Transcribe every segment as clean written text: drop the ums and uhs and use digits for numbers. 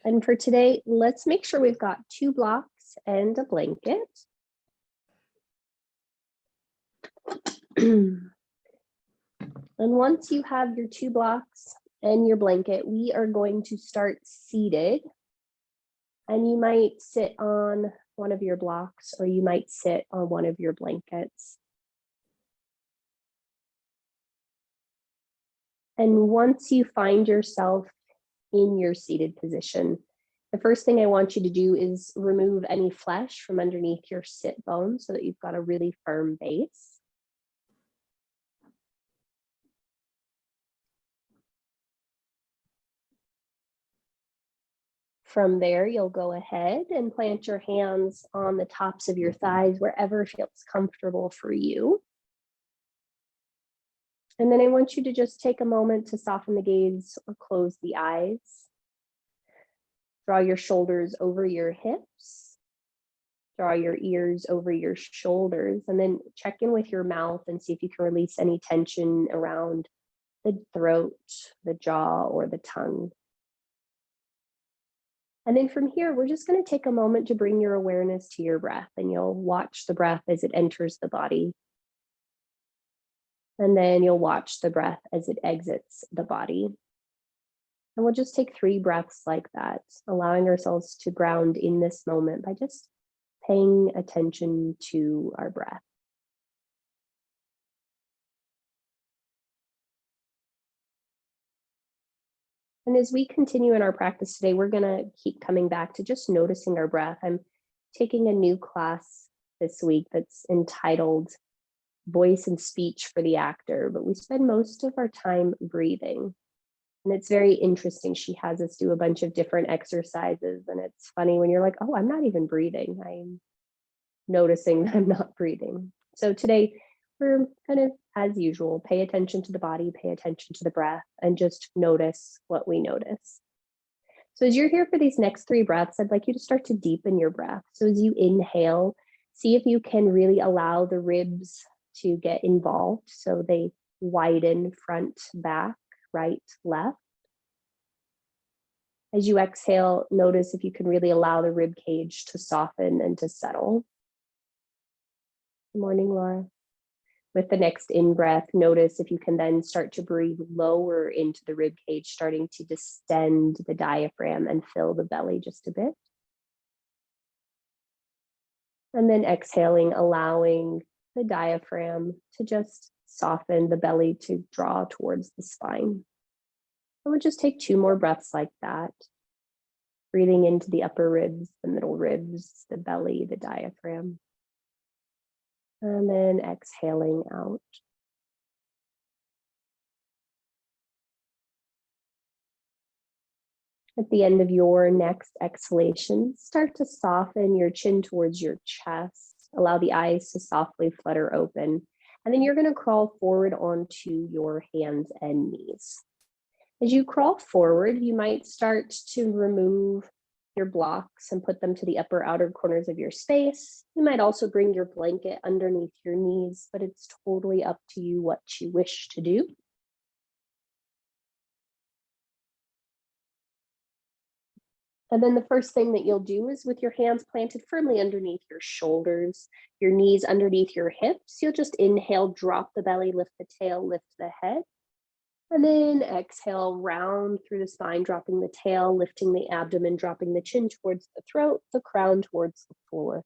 And for today, let's make sure we've got 2 blocks and a blanket. And once you have your 2 blocks and your blanket, we are going to start seated. And you might sit on one of your blocks, or you might sit on one of your blankets. And once you find yourself in your seated position, the first thing I want you to do is remove any flesh from underneath your sit bone so that you've got a really firm base. From there, you'll go ahead and plant your hands on the tops of your thighs, wherever feels comfortable for you. And then I want you to just take a moment to soften the gaze or close the eyes. Draw your shoulders over your hips. Draw your ears over your shoulders, and then check in with your mouth and see if you can release any tension around the throat, the jaw, or the tongue. And then from here, we're just going to take a moment to bring your awareness to your breath, and you'll watch the breath as it enters the body. And then you'll watch the breath as it exits the body. And we'll just take 3 breaths like that, allowing ourselves to ground in this moment by just paying attention to our breath. And as we continue in our practice today, we're going to keep coming back to just noticing our breath. I'm taking a new class this week that's entitled Voice and Speech for the Actor, but we spend most of our time breathing. And it's very interesting. She has us do a bunch of different exercises, and it's funny when you're like, oh, I'm not even breathing. I'm noticing that I'm not breathing. So today, we're kind of, as usual, pay attention to the body, pay attention to the breath, and just notice what we notice. So as you're here for these next 3 breaths, I'd like you to start to deepen your breath. So as you inhale, see if you can really allow the ribs to get involved. So they widen front, back, right, left. As you exhale, notice if you can really allow the rib cage to soften and to settle. Good morning, Laura. With the next in-breath, notice if you can then start to breathe lower into the rib cage, starting to distend the diaphragm and fill the belly just a bit. And then exhaling, allowing the diaphragm to just soften, the belly to draw towards the spine. And we'll just take 2 more breaths like that. Breathing into the upper ribs, the middle ribs, the belly, the diaphragm. And then exhaling out. At the end of your next exhalation, start to soften your chin towards your chest. Allow the eyes to softly flutter open. And then you're going to crawl forward onto your hands and knees. As you crawl forward, you might start to remove your blocks and put them to the upper outer corners of your space. You might also bring your blanket underneath your knees, but it's totally up to you what you wish to do. And then the first thing that you'll do is, with your hands planted firmly underneath your shoulders, your knees underneath your hips, you'll just inhale, drop the belly, lift the tail, lift the head. And then exhale, round through the spine, dropping the tail, lifting the abdomen, dropping the chin towards the throat, the crown towards the floor.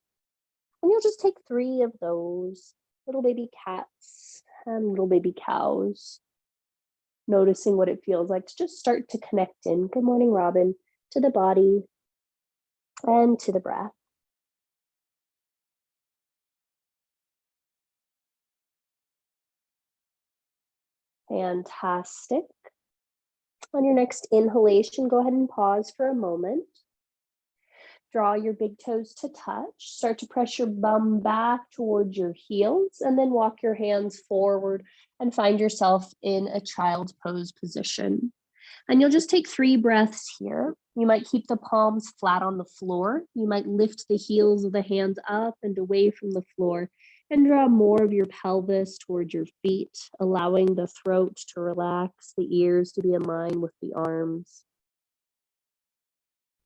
And you'll just take 3 of those, little baby cats and little baby cows, noticing what it feels like to just start to connect in. Good morning, Robin. To the body and to the breath. Fantastic. On your next inhalation, go ahead and pause for a moment. Draw your big toes to touch. Start to press your bum back towards your heels, and then walk your hands forward and find yourself in a child's pose position. And you'll just take 3 breaths here. You might keep the palms flat on the floor. You might lift the heels of the hands up and away from the floor and draw more of your pelvis towards your feet, allowing the throat to relax, the ears to be in line with the arms.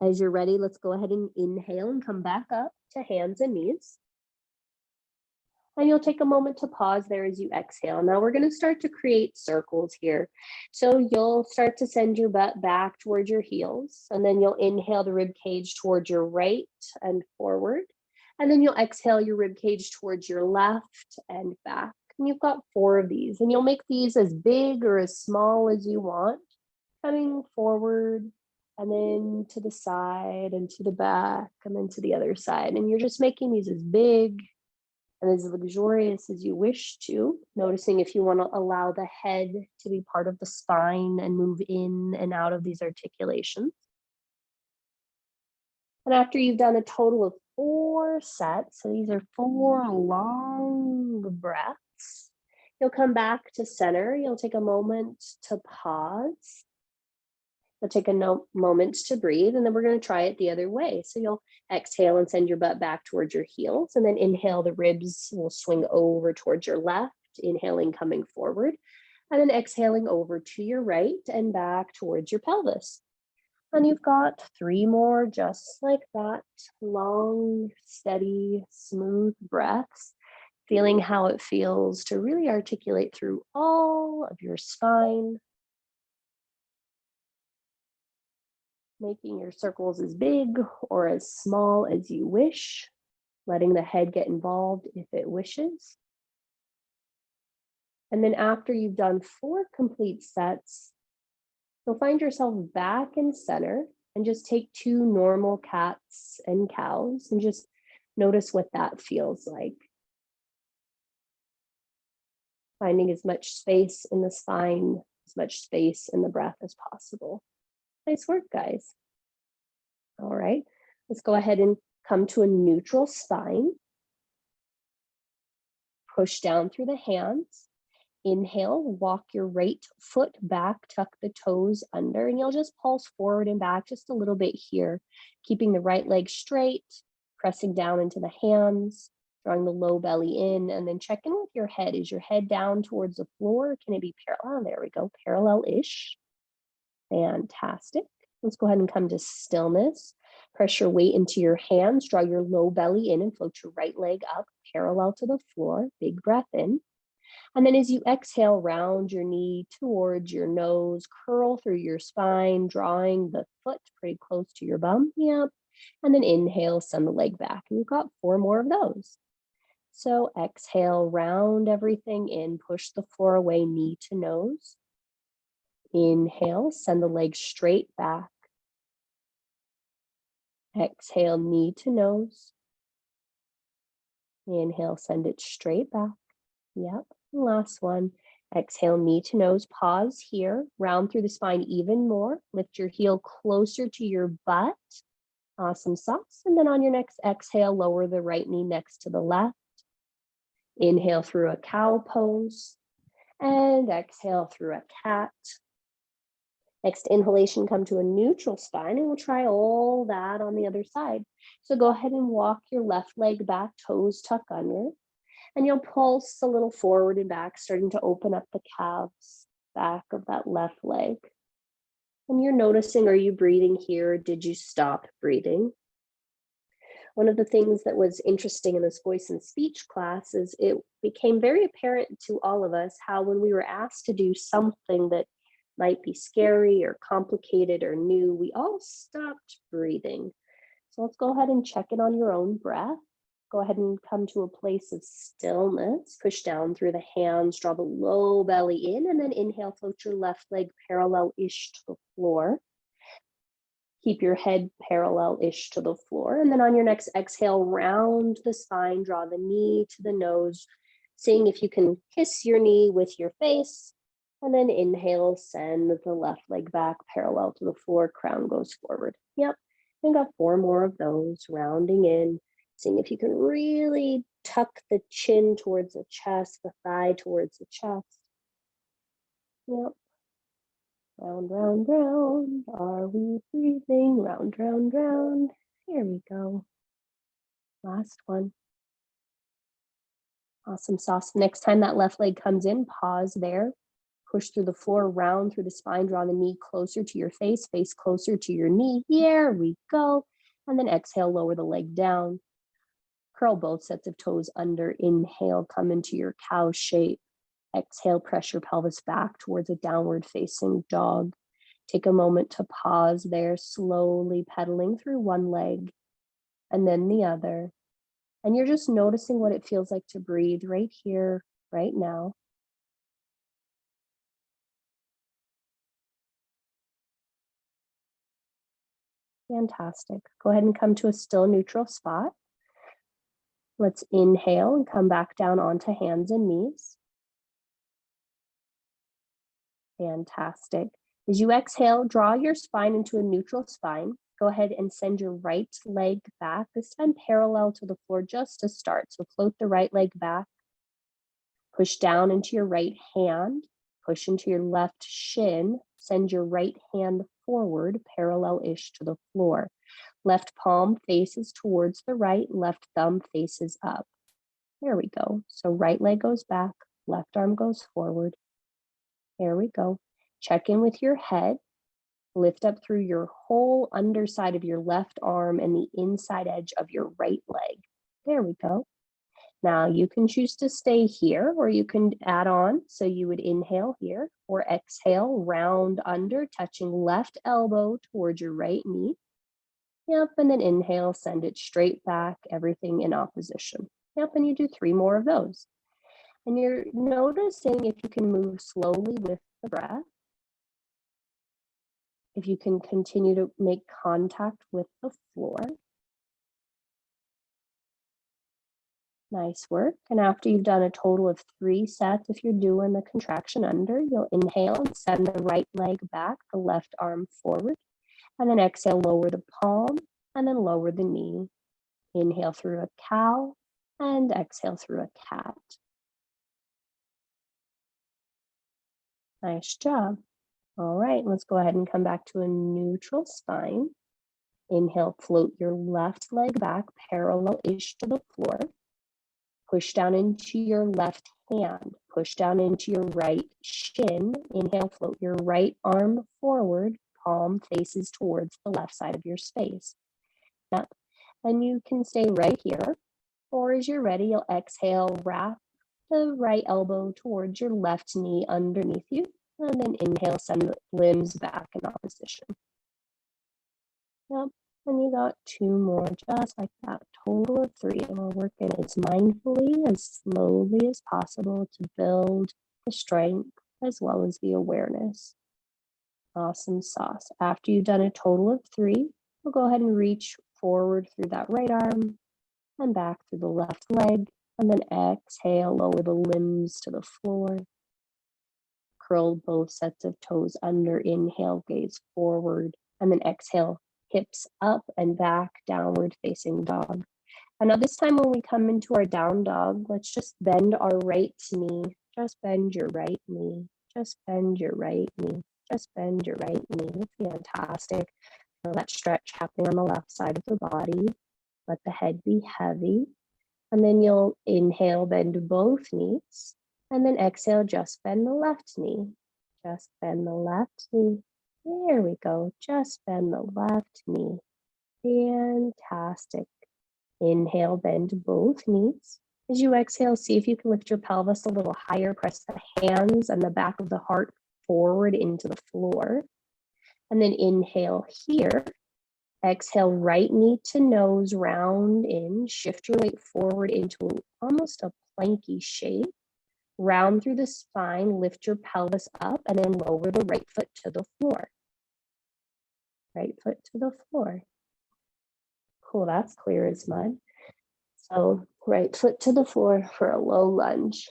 As you're ready, let's go ahead and inhale and come back up to hands and knees. And you'll take a moment to pause there as you exhale. Now we're going to start to create circles here. So you'll start to send your butt back towards your heels, and then you'll inhale the rib cage towards your right and forward. And then you'll exhale your rib cage towards your left and back. And you've got 4 of these, and you'll make these as big or as small as you want, coming forward and then to the side and to the back and then to the other side. And you're just making these as big and as luxurious as you wish to, noticing if you want to allow the head to be part of the spine and move in and out of these articulations. And after you've done a total of 4 sets, so these are 4 long breaths, you'll come back to center. You'll take a moment to pause. You'll take a moment to breathe, and then we're going to try it the other way. So you'll exhale and send your butt back towards your heels, and then inhale, the ribs will swing over towards your left, inhaling, coming forward, and then exhaling over to your right and back towards your pelvis. And you've got 3 more just like that, long, steady, smooth breaths, feeling how it feels to really articulate through all of your spine, making your circles as big or as small as you wish, letting the head get involved if it wishes. And then after you've done 4 complete sets, you'll find yourself back in center and just take 2 normal cats and cows and just notice what that feels like. Finding as much space in the spine, as much space in the breath as possible. Nice work, guys. All right, let's go ahead and come to a neutral spine. Push down through the hands. Inhale, walk your right foot back, tuck the toes under, and you'll just pulse forward and back just a little bit here, keeping the right leg straight, pressing down into the hands, drawing the low belly in, and then check in with your head. Is your head down towards the floor? Can it be parallel? There we go, parallel-ish. Fantastic. Let's go ahead and come to stillness. Press your weight into your hands, draw your low belly in and float your right leg up parallel to the floor. Big breath in. And then as you exhale, round your knee towards your nose, curl through your spine, drawing the foot pretty close to your bum. Yep. And then inhale, send the leg back. And you've got 4 more of those. So exhale, round everything in, push the floor away, knee to nose. Inhale, send the leg straight back. Exhale, knee to nose. Inhale, send it straight back. Yep. Last one. Exhale, knee to nose. Pause here. Round through the spine even more. Lift your heel closer to your butt. Awesome sauce. And then on your next exhale, lower the right knee next to the left. Inhale through a cow pose. And exhale through a cat. Next inhalation, come to a neutral spine, and we'll try all that on the other side. So go ahead and walk your left leg back, toes tuck under, and you'll pulse a little forward and back, starting to open up the calves, back of that left leg. And you're noticing, are you breathing here? Did you stop breathing? One of the things that was interesting in this voice and speech class is it became very apparent to all of us how when we were asked to do something that might be scary or complicated or new, we all stopped breathing. So let's go ahead and check in on your own breath. Go ahead and come to a place of stillness. Push down through the hands, draw the low belly in, and then inhale, float your left leg parallel-ish to the floor. Keep your head parallel-ish to the floor. And then on your next exhale, round the spine, draw the knee to the nose, seeing if you can kiss your knee with your face. And then inhale, send the left leg back parallel to the floor, crown goes forward. Yep, and got 4 more of those, rounding in, seeing if you can really tuck the chin towards the chest, the thigh towards the chest. Yep. Round, round, round. Are we breathing? Round, round, round. Here we go. Last one. Awesome sauce. Next time that left leg comes in, pause there. Push through the floor, round through the spine, draw the knee closer to your face, face closer to your knee. Here we go. And then exhale, lower the leg down. Curl both sets of toes under. Inhale, come into your cow shape. Exhale, press your pelvis back towards a downward facing dog. Take a moment to pause there, slowly pedaling through one leg and then the other. And you're just noticing what it feels like to breathe right here, right now. Fantastic. Go ahead and come to a still neutral spot. Let's inhale and come back down onto hands and knees. Fantastic. As you exhale, draw your spine into a neutral spine. Go ahead and send your right leg back, this time parallel to the floor just to start. So float the right leg back. Push down into your right hand. Push into your left shin. Send your right hand forward, parallel-ish to the floor. Left palm faces towards the right, left thumb faces up. There we go. So right leg goes back, left arm goes forward. There we go. Check in with your head. Lift up through your whole underside of your left arm and the inside edge of your right leg. There we go. Now you can choose to stay here or you can add on. So you would inhale here or exhale, round under, touching left elbow towards your right knee. Yep, and then inhale, send it straight back, everything in opposition. Yep, and you do 3 more of those. And you're noticing if you can move slowly with the breath, if you can continue to make contact with the floor. Nice work. And after you've done a total of 3 sets, if you're doing the contraction under, you'll inhale and send the right leg back, the left arm forward. And then exhale, lower the palm and then lower the knee. Inhale through a cow and exhale through a cat. Nice job. All right, let's go ahead and come back to a neutral spine. Inhale, float your left leg back, parallel-ish to the floor. Push down into your left hand. Push down into your right shin. Inhale, float your right arm forward. Palm faces towards the left side of your space. Yep. And you can stay right here. Or as you're ready, you'll exhale, wrap the right elbow towards your left knee underneath you. And then inhale, send the limbs back in opposition. Yep. And you got 2 more, just like that. Total of 3. And we're working as mindfully, as slowly as possible to build the strength as well as the awareness. Awesome sauce. After you've done a total of 3, we'll go ahead and reach forward through that right arm and back through the left leg. And then exhale, lower the limbs to the floor. Curl both sets of toes under. Inhale, gaze forward. And then exhale, hips up and back, downward facing dog. And now this time when we come into our down dog, let's just bend our right knee. Just bend your right knee. Just bend your right knee. Just bend your right knee. Fantastic. Feel that stretch happening on the left side of the body. Let the head be heavy. And then you'll inhale, bend both knees. And then exhale, just bend the left knee. Just bend the left knee. There we go. Just bend the left knee. Fantastic. Inhale, bend both knees. As you exhale, see if you can lift your pelvis a little higher. Press the hands and the back of the heart forward into the floor. And then inhale here. Exhale, right knee to nose, round in. Shift your weight forward into almost a planky shape. Round through the spine, lift your pelvis up, and then lower the right foot to the floor. Right foot to the floor. Cool, that's clear as mud. So right foot to the floor for a low lunge.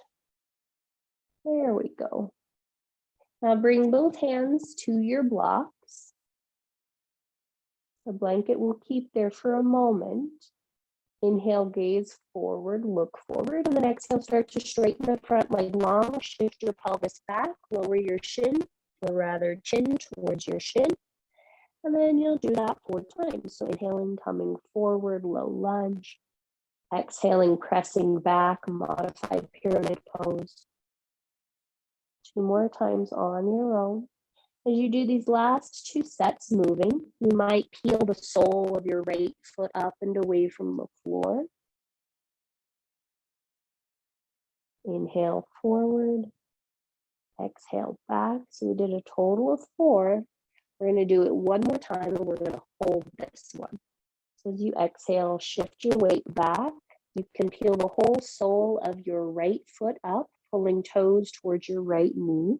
There we go. Now bring both hands to your blocks. The blanket will keep there for a moment. Inhale, gaze forward, look forward, and then exhale, start to straighten the front leg long, shift your pelvis back, lower your shin, or rather chin towards your shin. And then you'll do that 4 times. So inhaling, coming forward, low lunge. Exhaling, pressing back, modified pyramid pose. 2 more times on your own. As you do these last 2 sets moving, you might peel the sole of your right foot up and away from the floor. Inhale forward, exhale back. So we did a total of 4. We're going to do it one more time and we're going to hold this one. So as you exhale, shift your weight back. You can peel the whole sole of your right foot up, pulling toes towards your right knee.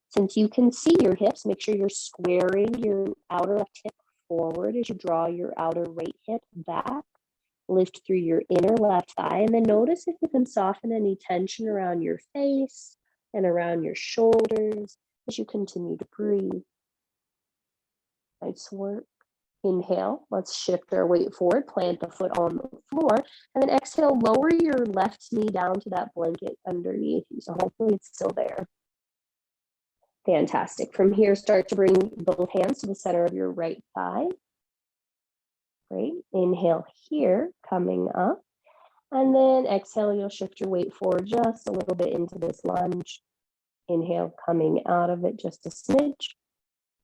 Since you can see your hips, make sure you're squaring your outer left hip forward as you draw your outer right hip back. Lift through your inner left thigh, and then notice if you can soften any tension around your face and around your shoulders as you continue to breathe. Nice work. Inhale, let's shift our weight forward, plant the foot on the floor, and then exhale, lower your left knee down to that blanket underneath you. So hopefully it's still there. Fantastic. From here, start to bring both hands to the center of your right thigh. Great. Inhale here, coming up. And then exhale, you'll shift your weight forward just a little bit into this lunge. Inhale, coming out of it just a smidge.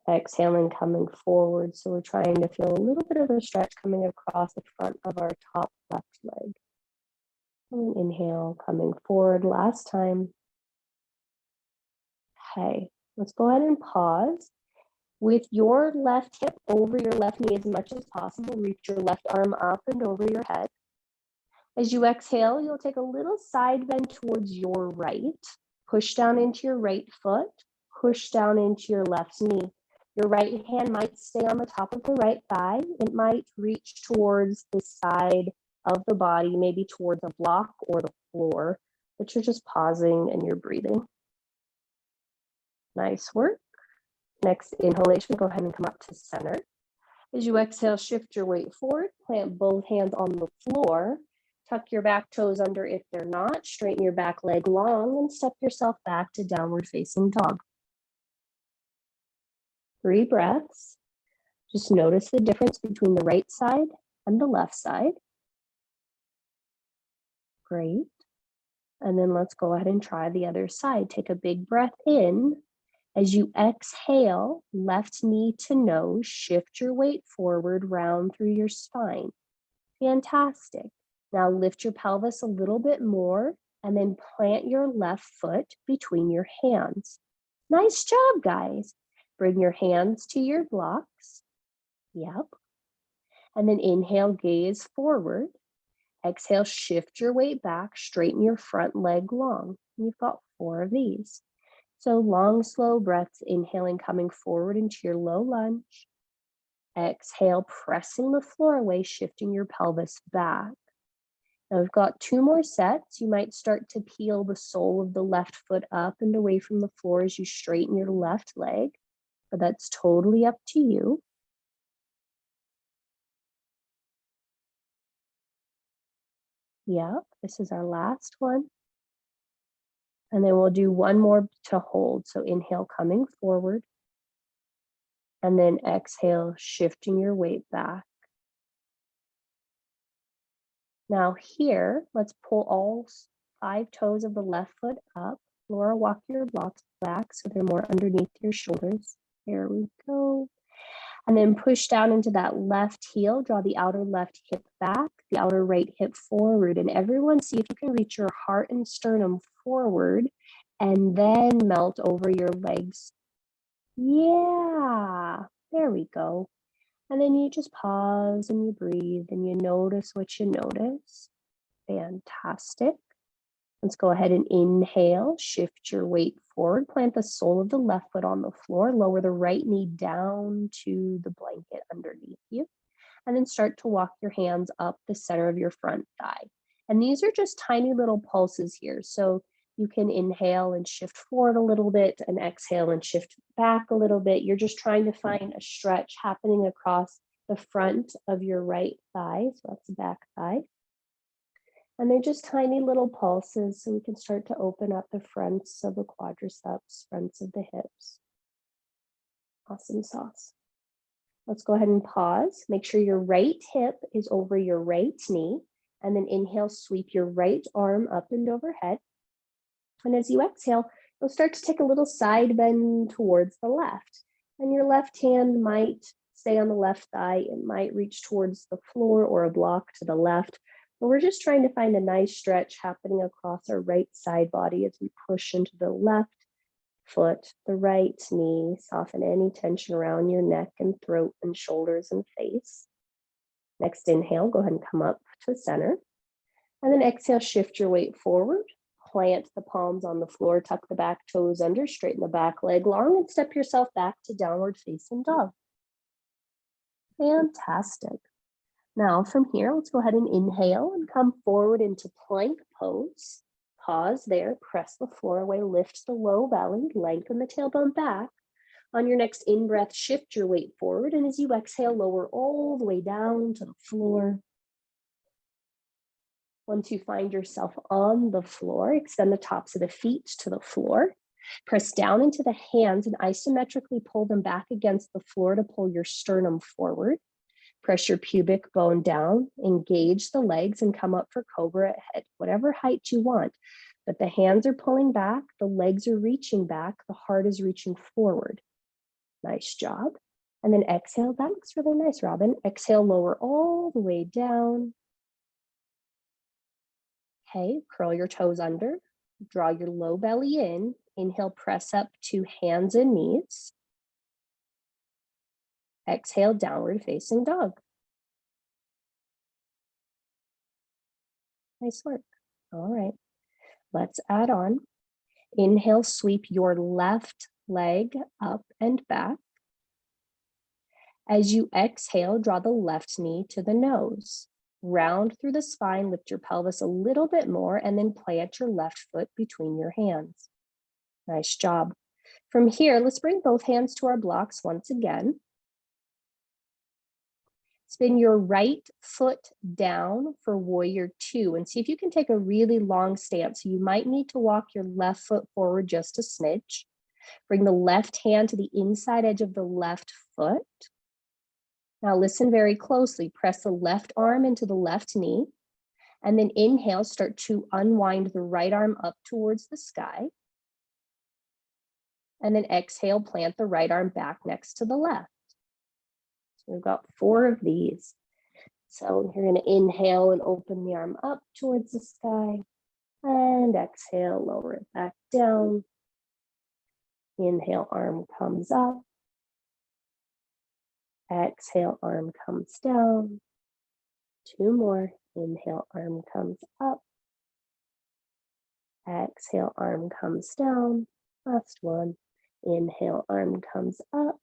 Exhaling, coming forward. So we're trying to feel a little bit of a stretch coming across the front of our top left leg. And inhale, coming forward. Last time. Okay, let's go ahead and pause. With your left hip over your left knee as much as possible, reach your left arm up and over your head. As you exhale, you'll take a little side bend towards your right. Push down into your right foot. Push down into your left knee. Your right hand might stay on the top of the right thigh. It might reach towards the side of the body, maybe towards a block or the floor, but you're just pausing and you're breathing. Nice work. Next inhalation, go ahead and come up to center. As you exhale, shift your weight forward, plant both hands on the floor, tuck your back toes under if they're not, straighten your back leg long, and step yourself back to downward facing dog. 3 breaths. Just notice the difference between the right side and the left side. Great. And then let's go ahead and try the other side. Take a big breath in. As you exhale, left knee to nose, shift your weight forward, round through your spine. Fantastic. Now lift your pelvis a little bit more and then plant your left foot between your hands. Nice job, guys. Bring your hands to your blocks. Yep. And then inhale, gaze forward. Exhale, shift your weight back, straighten your front leg long. You've got 4 of these. So long, slow breaths, inhaling, coming forward into your low lunge. Exhale, pressing the floor away, shifting your pelvis back. Now we've got 2 more sets. You might start to peel the sole of the left foot up and away from the floor as you straighten your left leg, but that's totally up to you. Yep, this is our last one. And then we'll do 1 more to hold. So inhale, coming forward. And then exhale, shifting your weight back. Now here, let's pull all 5 toes of the left foot up. Laura, walk your blocks back so they're more underneath your shoulders. There we go. And then push down into that left heel, draw the outer left hip back, the outer right hip forward. And everyone see if you can reach your heart and sternum forward and then melt over your legs. Yeah, there we go. And then you just pause and you breathe and you notice what you notice. Fantastic. Let's go ahead and inhale, shift your weight forward, plant the sole of the left foot on the floor, lower the right knee down to the blanket underneath you, and then start to walk your hands up the center of your front thigh. And these are just tiny little pulses here. So you can inhale and shift forward a little bit and exhale and shift back a little bit. You're just trying to find a stretch happening across the front of your right thigh. So that's the back thigh. And they're just tiny little pulses so we can start to open up the fronts of the quadriceps, fronts of the hips. Awesome sauce. Let's go ahead and pause. Make sure your right hip is over your right knee. And then inhale, sweep your right arm up and overhead. And as you exhale, You'll start to take a little side bend towards the left. And your left hand might stay on the left thigh. It might reach towards the floor or a block to the left. But we're just trying to find a nice stretch happening across our right side body as we push into the left foot, the right knee. Soften any tension around your neck and throat and shoulders and face. Next inhale, go ahead and come up to center. And then exhale, shift your weight forward. Plant the palms on the floor, tuck the back toes under, straighten the back leg long, and step yourself back to downward facing dog. Fantastic. Now from here, let's go ahead and inhale and come forward into plank pose. Pause there, press the floor away, lift the low belly, lengthen the tailbone back. On your next in-breath, shift your weight forward, and as you exhale, lower all the way down to the floor. Once you find yourself on the floor, extend the tops of the feet to the floor. Press down into the hands and isometrically pull them back against the floor to pull your sternum forward. Press your pubic bone down, engage the legs, and come up for cobra at whatever height you want. But the hands are pulling back, the legs are reaching back, the heart is reaching forward. Nice job. And then exhale. That looks really nice, Robin. Exhale, lower all the way down. Okay, curl your toes under, draw your low belly in. Inhale, press up to hands and knees. Exhale, downward facing dog. Nice work. All right, let's add on. Inhale, sweep your left leg up and back. As you exhale, draw the left knee to the nose. Round through the spine, lift your pelvis a little bit more, and then plant your left foot between your hands. Nice job. From here, let's bring both hands to our blocks once again. Spin your right foot down for warrior two, and see if you can take a really long stance. You might need to walk your left foot forward just a smidge. Bring the left hand to the inside edge of the left foot. Now listen very closely. Press the left arm into the left knee, and then inhale, start to unwind the right arm up towards the sky. And then exhale, plant the right arm back next to the left. So we've got 4 of these. So you're going to inhale and open the arm up towards the sky, and exhale, lower it back down. Inhale, arm comes up. Exhale, arm comes down. 2 more. Inhale, arm comes up. Exhale, arm comes down. Last one. Inhale, arm comes up.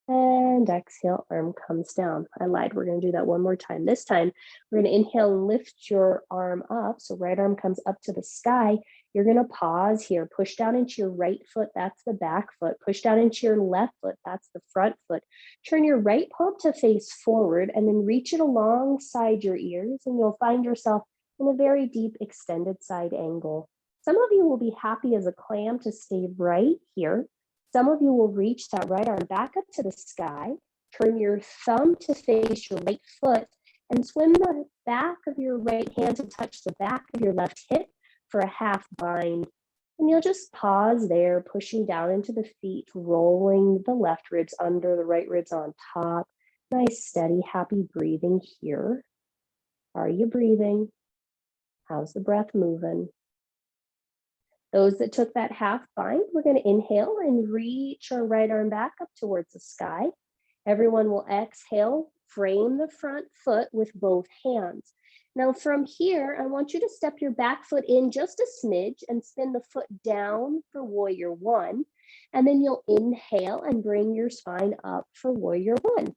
And exhale, arm comes down. I lied. We're going to do that one more time. This time, we're going to inhale and lift your arm up. So right arm comes up to the sky. You're going to pause here. Push down into your right foot. That's the back foot. Push down into your left foot. That's the front foot. Turn your right palm to face forward and then reach it alongside your ears, and you'll find yourself in a very deep extended side angle. Some of you will be happy as a clam to stay right here. Some of you will reach that right arm back up to the sky, turn your thumb to face your right foot, and swim the back of your right hand to touch the back of your left hip for a half bind. And you'll just pause there, pushing down into the feet, rolling the left ribs under, the right ribs on top. Nice, steady, happy breathing here. Are you breathing? How's the breath moving? Those that took that half bind, we're going to inhale and reach our right arm back up towards the sky. Everyone will exhale, frame the front foot with both hands. Now from here, I want you to step your back foot in just a smidge and spin the foot down for warrior one. And then you'll inhale and bring your spine up for warrior one.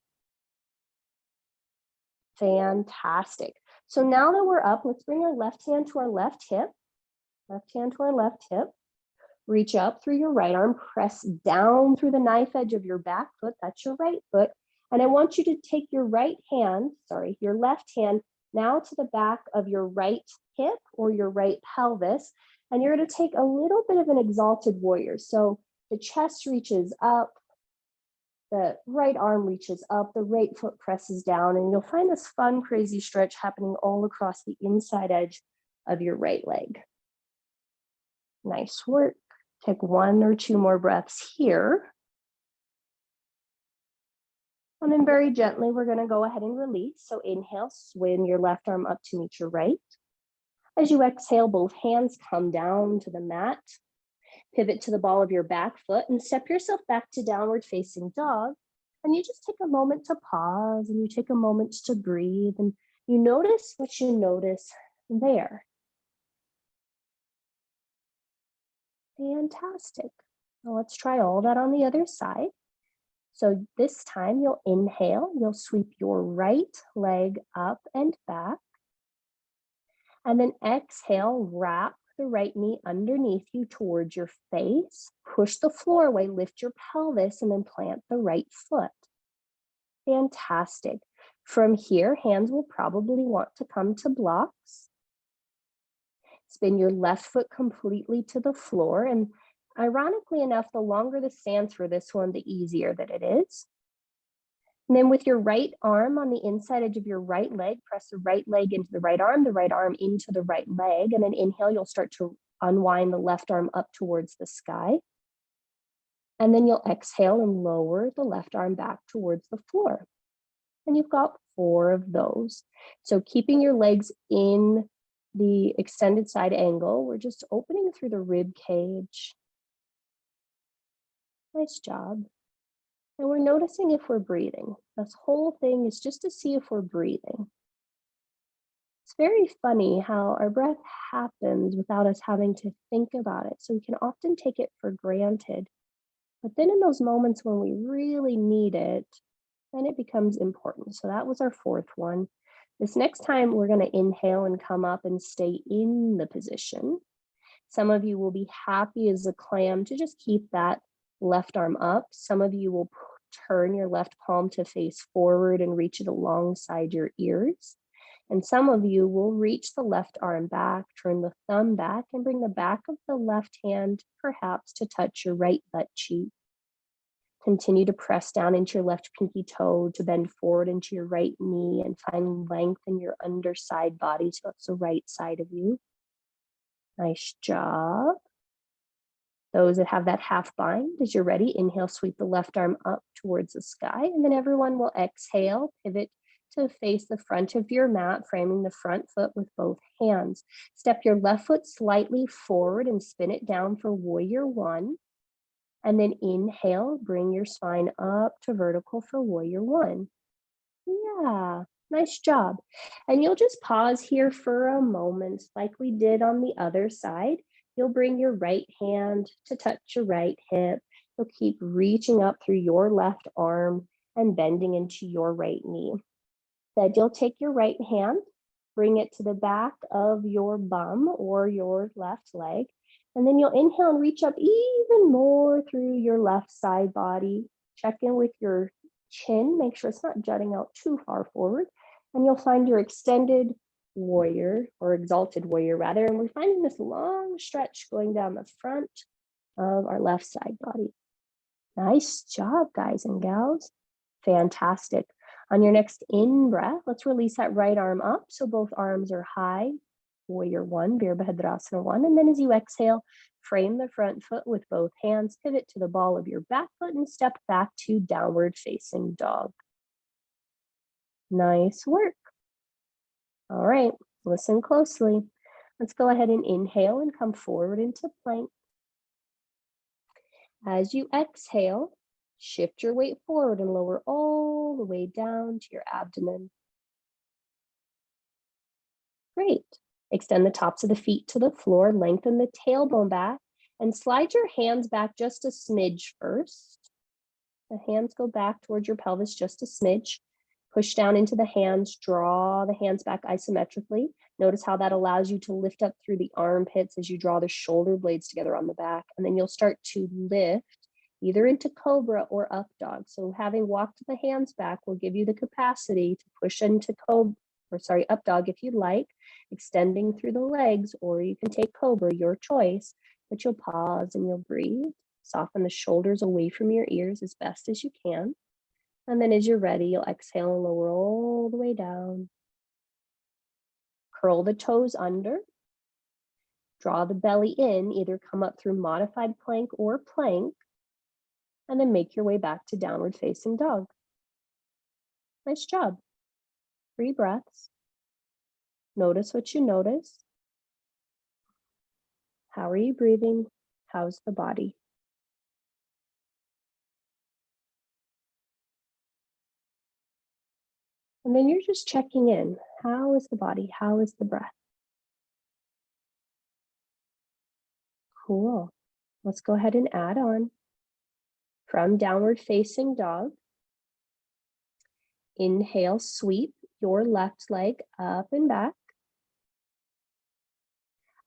Fantastic. So now that we're up, let's bring our left hand to our left hip. Left hand to our left hip. Reach up through your right arm, press down through the knife edge of your back foot, that's your right foot. And I want you to take your your left hand now to the back of your right hip or your right pelvis. And you're going to take a little bit of an exalted warrior. So the chest reaches up, the right arm reaches up, the right foot presses down, and you'll find this fun, crazy stretch happening all across the inside edge of your right leg. Nice work. Take 1 or 2 more breaths here. And then very gently, we're going to go ahead and release. So inhale, swing your left arm up to meet your right. As you exhale, both hands come down to the mat. Pivot to the ball of your back foot and step yourself back to downward facing dog. And you just take a moment to pause and you take a moment to breathe and you notice what you notice there. Fantastic. Now let's try all that on the other side. So this time you'll inhale, you'll sweep your right leg up and back. And then exhale, wrap the right knee underneath you towards your face. Push the floor away, lift your pelvis, and then plant the right foot. Fantastic. From here, hands will probably want to come to blocks. Spin your left foot completely to the floor. And ironically enough, the longer the stance for this one, the easier that it is. And then with your right arm on the inside edge of your right leg, press the right leg into the right arm into the right leg. And then inhale, you'll start to unwind the left arm up towards the sky. And then you'll exhale and lower the left arm back towards the floor. And you've got 4 of those. So keeping your legs in the extended side angle, we're just opening through the rib cage. Nice job. And we're noticing if we're breathing. This whole thing is just to see if we're breathing. It's very funny how our breath happens without us having to think about it. So we can often take it for granted. But then in those moments when we really need it, then it becomes important. So that was our 4th one. This next time we're going to inhale and come up and stay in the position. Some of you will be happy as a clam to just keep that left arm up. Some of you will turn your left palm to face forward and reach it alongside your ears. And some of you will reach the left arm back, turn the thumb back, and bring the back of the left hand perhaps to touch your right butt cheek. Continue to press down into your left pinky toe to bend forward into your right knee and find length in your underside body. So that's the right side of you. Nice job. Those that have that half bind, as you're ready, inhale, sweep the left arm up towards the sky. And then everyone will exhale, pivot to face the front of your mat, framing the front foot with both hands. Step your left foot slightly forward and spin it down for warrior 1. And then inhale, bring your spine up to vertical for warrior 1. Yeah, nice job. And you'll just pause here for a moment like we did on the other side. You'll bring your right hand to touch your right hip. You'll keep reaching up through your left arm and bending into your right knee. Then you'll take your right hand, bring it to the back of your bum or your left leg. And then you'll inhale and reach up even more through your left side body. Check in with your chin, make sure it's not jutting out too far forward. And you'll find your extended warrior, or exalted warrior rather. And we're finding this long stretch going down the front of our left side body. Nice job, guys and gals. Fantastic. On your next in-breath, let's release that right arm up so both arms are high. Warrior 1, Virabhadrasana 1. And then as you exhale, frame the front foot with both hands, pivot to the ball of your back foot and step back to downward facing dog. Nice work. All right, listen closely. Let's go ahead and inhale and come forward into plank. As you exhale, shift your weight forward and lower all the way down to your abdomen. Great. Extend the tops of the feet to the floor, lengthen the tailbone back, and slide your hands back just a smidge first. The hands go back towards your pelvis just a smidge. Push down into the hands, draw the hands back isometrically. Notice how that allows you to lift up through the armpits as you draw the shoulder blades together on the back. And then you'll start to lift either into cobra or up dog. So having walked the hands back will give you the capacity to push into up dog if you'd like, extending through the legs, or you can take cobra, your choice, but you'll pause and you'll breathe. Soften the shoulders away from your ears as best as you can. And then as you're ready, you'll exhale and lower all the way down. Curl the toes under. Draw the belly in, either come up through modified plank or plank, and then make your way back to downward facing dog. Nice job. 3 breaths. Notice what you notice. How are you breathing? How's the body? And then you're just checking in. How is the body? How is the breath? Cool. Let's go ahead and add on. From downward facing dog, inhale, sweep your left leg up and back.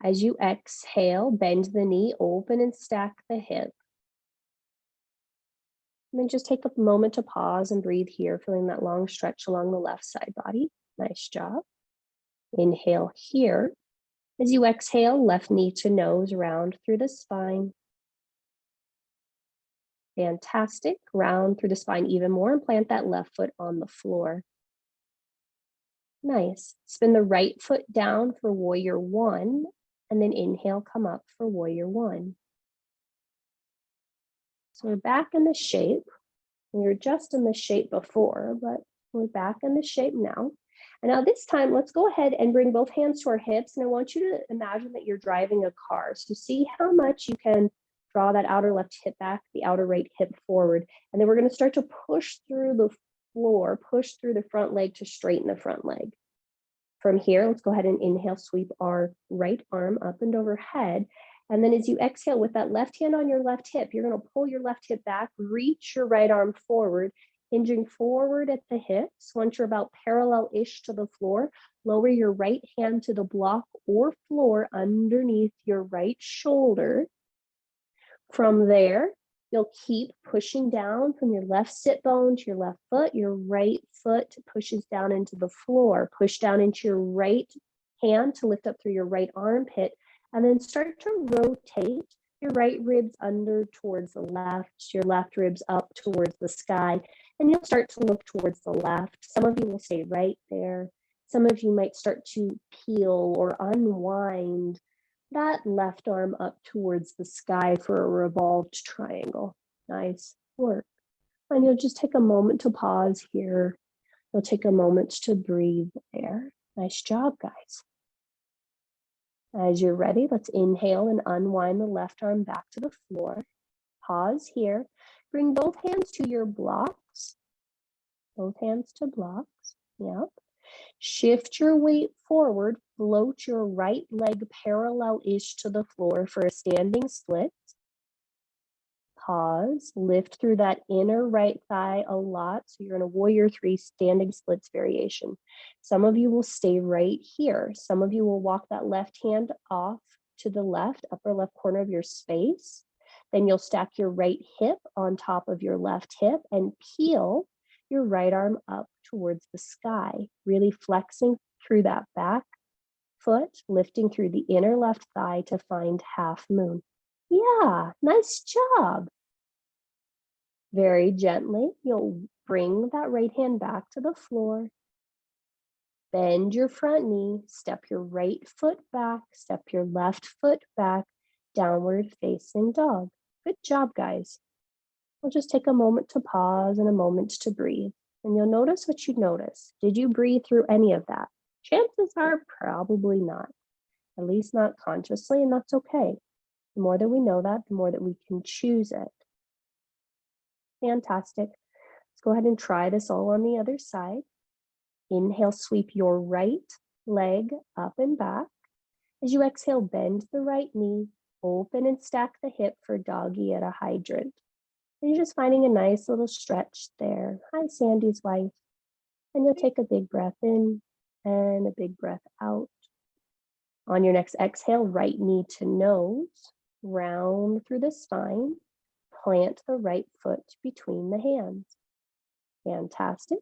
As you exhale, bend the knee, open and stack the hip. And then just take a moment to pause and breathe here, feeling that long stretch along the left side body. Nice job. Inhale here. As you exhale, left knee to nose, round through the spine. Fantastic. Round through the spine even more and plant that left foot on the floor. Nice. Spin the right foot down for warrior one, and then inhale, come up for warrior one. So we're back in the shape. We were just in the shape before, but we're back in the shape now. And now this time, let's go ahead and bring both hands to our hips. And I want you to imagine that you're driving a car. So see how much you can draw that outer left hip back, the outer right hip forward. And then we're going to start to push through the floor, push through the front leg to straighten the front leg. From here, let's go ahead and inhale, sweep our right arm up and overhead. And then as you exhale with that left hand on your left hip, you're going to pull your left hip back, reach your right arm forward, hinging forward at the hips. Once you're about parallel-ish to the floor, lower your right hand to the block or floor underneath your right shoulder. From there, you'll keep pushing down from your left sit bone to your left foot. Your right foot pushes down into the floor. Push down into your right hand to lift up through your right armpit. And then start to rotate your right ribs under towards the left, your left ribs up towards the sky. And you'll start to look towards the left. Some of you will stay right there. Some of you might start to peel or unwind that left arm up towards the sky for a revolved triangle. Nice work. And you'll just take a moment to pause here. You'll take a moment to breathe there. Nice job, guys. As you're ready, let's inhale and unwind the left arm back to the floor. Pause here. Bring both hands to your blocks. Both hands to blocks. Yep. Shift your weight forward. Float your right leg parallel-ish to the floor for a standing split. Pause. Lift through that inner right thigh a lot. So you're in a warrior three standing splits variation. Some of you will stay right here. Some of you will walk that left hand off to the left, upper left corner of your space. Then you'll stack your right hip on top of your left hip and peel your right arm up towards the sky, really flexing through that back foot, lifting through the inner left thigh to find half moon. Yeah, nice job. Very gently, you'll bring that right hand back to the floor. Bend your front knee, step your right foot back, step your left foot back, downward facing dog. Good job, guys. We'll just take a moment to pause and a moment to breathe. And you'll notice what you notice. Did you breathe through any of that? Chances are probably not, at least not consciously, and that's okay. The more that we know that, the more that we can choose it. Fantastic. Let's go ahead and try this all on the other side. Inhale, sweep your right leg up and back. As you exhale, bend the right knee, open and stack the hip for doggy at a hydrant. And you're just finding a nice little stretch there. Hi, Sandy's wife. And you'll take a big breath in and a big breath out. On your next exhale, right knee to nose, round through the spine, plant the right foot between the hands. Fantastic.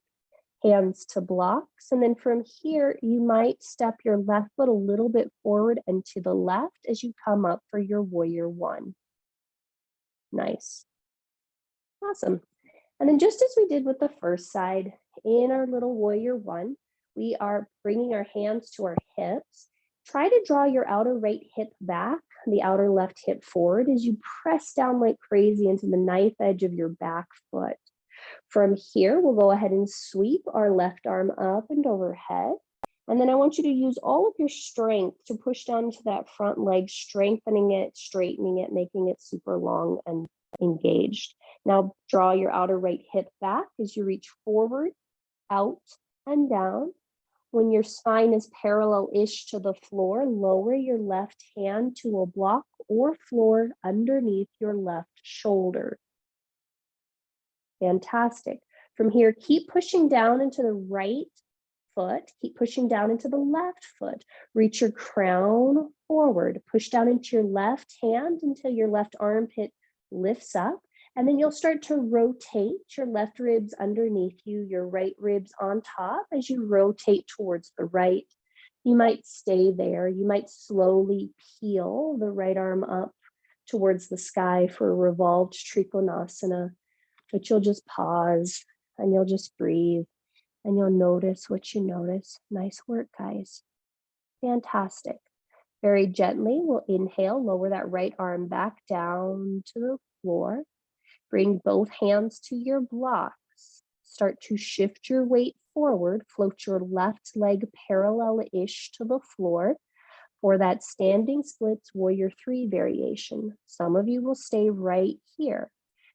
Hands to blocks. And then from here, you might step your left foot a little bit forward and to the left as you come up for your warrior one. Nice. Awesome. And then just as we did with the first side, in our little warrior one, we are bringing our hands to our hips, Try to draw your outer right hip back, the outer left hip forward as you press down like crazy into the knife edge of your back foot. From here, we'll go ahead and sweep our left arm up and overhead. And then I want you to use all of your strength to push down into that front leg, strengthening it, straightening it, making it super long and engaged. Now draw your outer right hip back as you reach forward, out, and down. When your spine is parallel-ish to the floor, lower your left hand to a block or floor underneath your left shoulder. Fantastic. From here, keep pushing down into the right foot, keep pushing down into the left foot. Reach your crown forward, push down into your left hand until your left armpit lifts up. And then you'll start to rotate your left ribs underneath you, your right ribs on top as you rotate towards the right. You might stay there. You might slowly peel the right arm up towards the sky for a revolved Trikonasana, but you'll just pause and you'll just breathe and you'll notice what you notice. Nice work, guys. Fantastic. Very gently, we'll inhale, lower that right arm back down to the floor. Bring both hands to your blocks. Start to shift your weight forward. Float your left leg parallel-ish to the floor for that standing splits warrior 3 variation. Some of you will stay right here.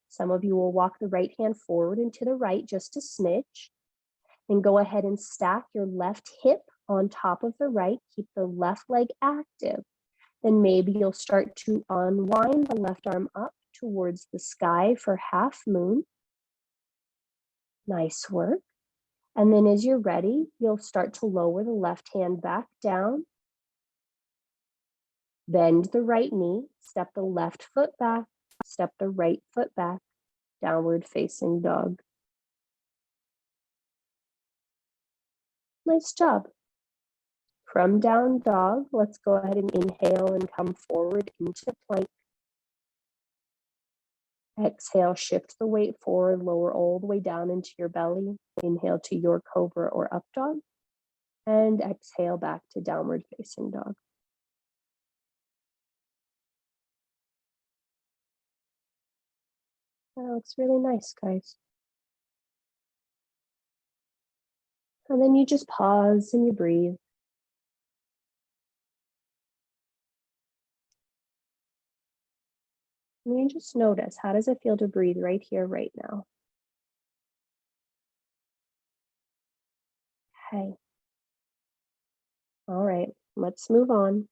Some of you will walk the right hand forward and to the right just a smidge. Then go ahead and stack your left hip on top of the right. Keep the left leg active. Then maybe you'll start to unwind the left arm up towards the sky for half moon. Nice work. And then as you're ready, you'll start to lower the left hand back down. Bend the right knee, step the left foot back, step the right foot back, downward facing dog. Nice job. From down dog, let's go ahead and inhale and come forward into plank. Exhale, shift the weight forward, lower all the way down into your belly. Inhale to your cobra or up dog. And exhale back to downward facing dog. That looks really nice, guys. And then you just pause and you breathe. And you just notice, how does it feel to breathe right here, right now? Okay. All right, let's move on.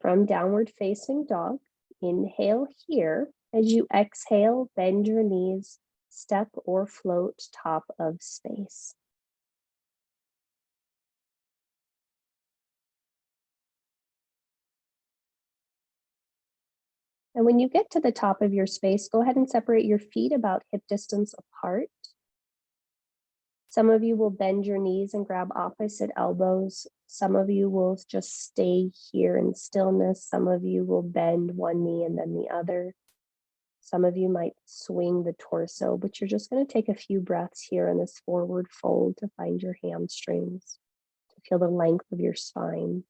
From downward facing dog, inhale here. As you exhale, bend your knees, step or float top of space. And when you get to the top of your space, go ahead and separate your feet about hip distance apart. Some of you will bend your knees and grab opposite elbows. Some of you will just stay here in stillness. Some of you will bend one knee and then the other. Some of you might swing the torso, but you're just going to take a few breaths here in this forward fold to find your hamstrings, to feel the length of your spine.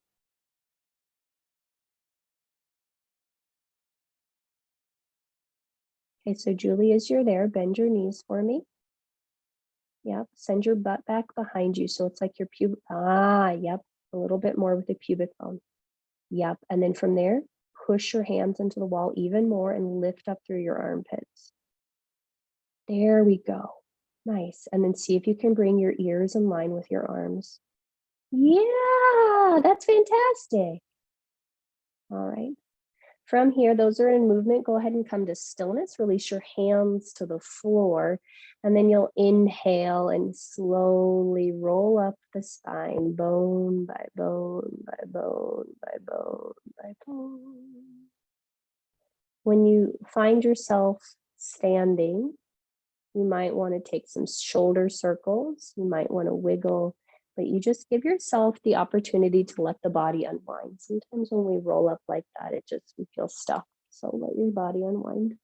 Okay, so Julie, as you're there, bend your knees for me. Yep, send your butt back behind you. So it's like your pubic, yep, a little bit more with the pubic bone. Yep, and then from there, push your hands into the wall even more and lift up through your armpits. There we go. Nice. And then see if you can bring your ears in line with your arms. Yeah, that's fantastic. All right. From here, those are in movement. Go ahead and come to stillness. Release your hands to the floor. And then you'll inhale and slowly roll up the spine, bone by bone by bone by bone by bone. When you find yourself standing, you might want to take some shoulder circles. You might want to wiggle, but you just give yourself the opportunity to let the body unwind. Sometimes when we roll up like that, we feel stuck. So let your body unwind.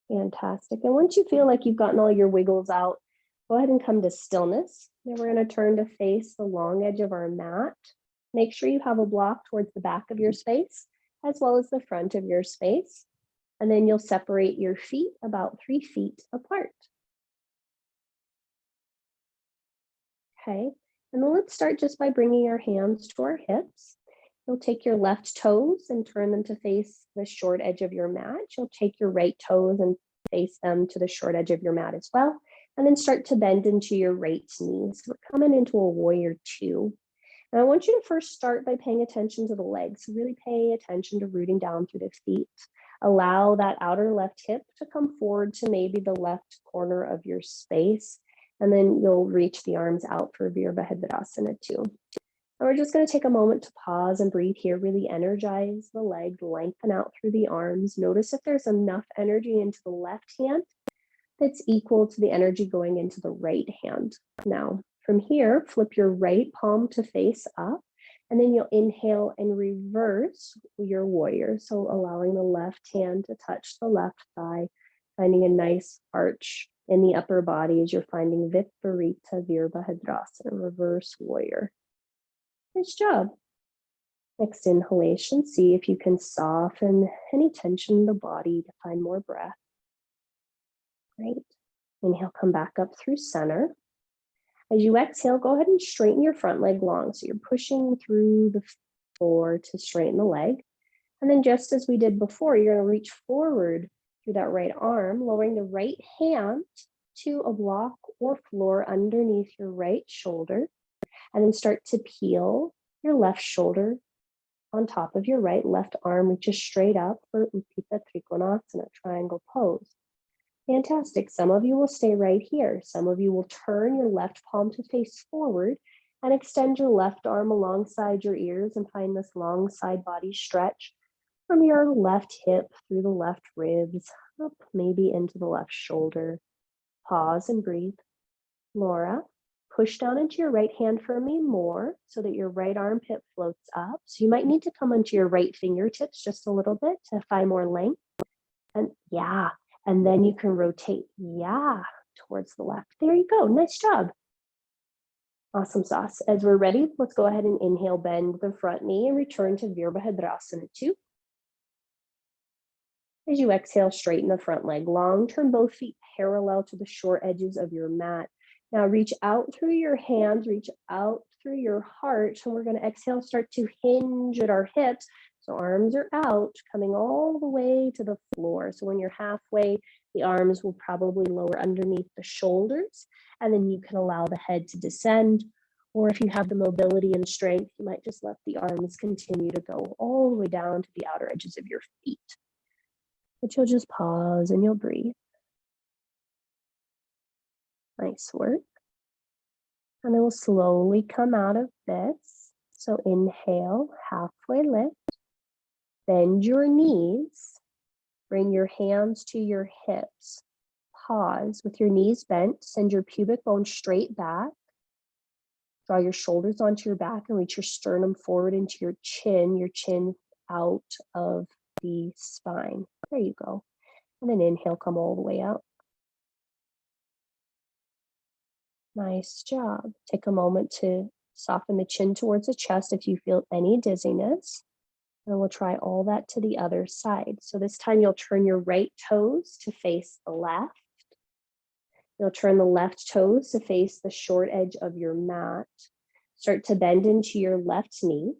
Fantastic. And once you feel like you've gotten all your wiggles out, Go ahead and come to stillness. Then we're going to turn to face the long edge of our mat. Make sure you have a block towards the back of your space as well as the front of your space. And then you'll separate your feet about 3 feet apart. Okay, and then let's start just by bringing our hands to our hips. You'll take your left toes and turn them to face the short edge of your mat. You'll take your right toes and face them to the short edge of your mat as well. And then start to bend into your right knees. We're coming into a warrior two. And I want you to first start by paying attention to the legs. Really pay attention to rooting down through the feet. Allow that outer left hip to come forward to maybe the left corner of your space. And then you'll reach the arms out for Virabhadrasana 2. And we're just going to take a moment to pause and breathe here. Really energize the legs, lengthen out through the arms. Notice if there's enough energy into the left hand that's equal to the energy going into the right hand. Now, from here, flip your right palm to face up, and then you'll inhale and reverse your warrior. So allowing the left hand to touch the left thigh, finding a nice arch in the upper body as you're finding Viparita Virabhadrasana, reverse warrior. Nice job. Next inhalation, see if you can soften any tension in the body to find more breath. Great. Inhale, come back up through center. As you exhale, go ahead and straighten your front leg long. So you're pushing through the floor to straighten the leg. And then just as we did before, you're going to reach forward through that right arm, lowering the right hand to a block or floor underneath your right shoulder. And then start to peel your left shoulder on top of your right. Left arm reaches straight up for Utthita Trikonasana, triangle pose. Fantastic. Some of you will stay right here. Some of you will turn your left palm to face forward and extend your left arm alongside your ears and find this long side body stretch from your left hip through the left ribs, up maybe into the left shoulder. Pause and breathe. Laura, push down into your right hand for me more so that your right armpit floats up. So you might need to come onto your right fingertips just a little bit to find more length. And yeah. And then you can rotate, towards the left. There you go. Nice job. Awesome sauce. As we're ready, let's go ahead and inhale, bend the front knee and return to Virabhadrasana 2. As you exhale, straighten the front leg long. Turn both feet parallel to the short edges of your mat. Now reach out through your hands, reach out through your heart. And we're going to exhale, start to hinge at our hips. So arms are out, coming all the way to the floor. So when you're halfway, the arms will probably lower underneath the shoulders, and then you can allow the head to descend. Or if you have the mobility and strength, you might just let the arms continue to go all the way down to the outer edges of your feet. But you'll just pause and you'll breathe. Nice work. And then we'll slowly come out of this. So inhale, halfway lift. Bend your knees, bring your hands to your hips. Pause with your knees bent, send your pubic bone straight back. Draw your shoulders onto your back and reach your sternum forward into your chin out of the spine. There you go. And then inhale, come all the way out. Nice job. Take a moment to soften the chin towards the chest if you feel any dizziness. And we'll try all that to the other side. So this time you'll turn your right toes to face the left. You'll turn the left toes to face the short edge of your mat. Start to bend into your left knee.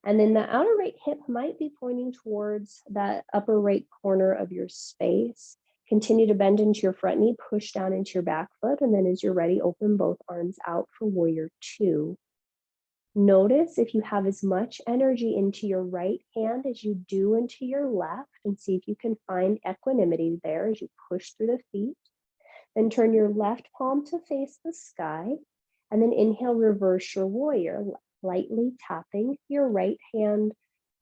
And then the outer right hip might be pointing towards that upper right corner of your space. Continue to bend into your front knee, push down into your back foot. And then as you're ready, open both arms out for warrior two. Notice if you have as much energy into your right hand as you do into your left, and see if you can find equanimity there as you push through the feet. Then turn your left palm to face the sky, and then inhale, reverse your warrior, lightly tapping your right hand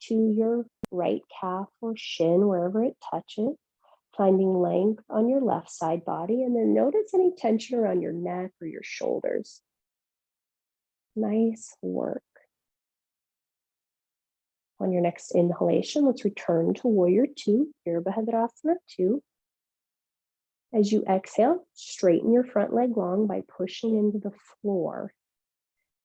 to your right calf or shin, wherever it touches, finding length on your left side body, and then notice any tension around your neck or your shoulders. Nice work. On your next inhalation, let's return to warrior two, Virabhadrasana 2. As you exhale, straighten your front leg long by pushing into the floor.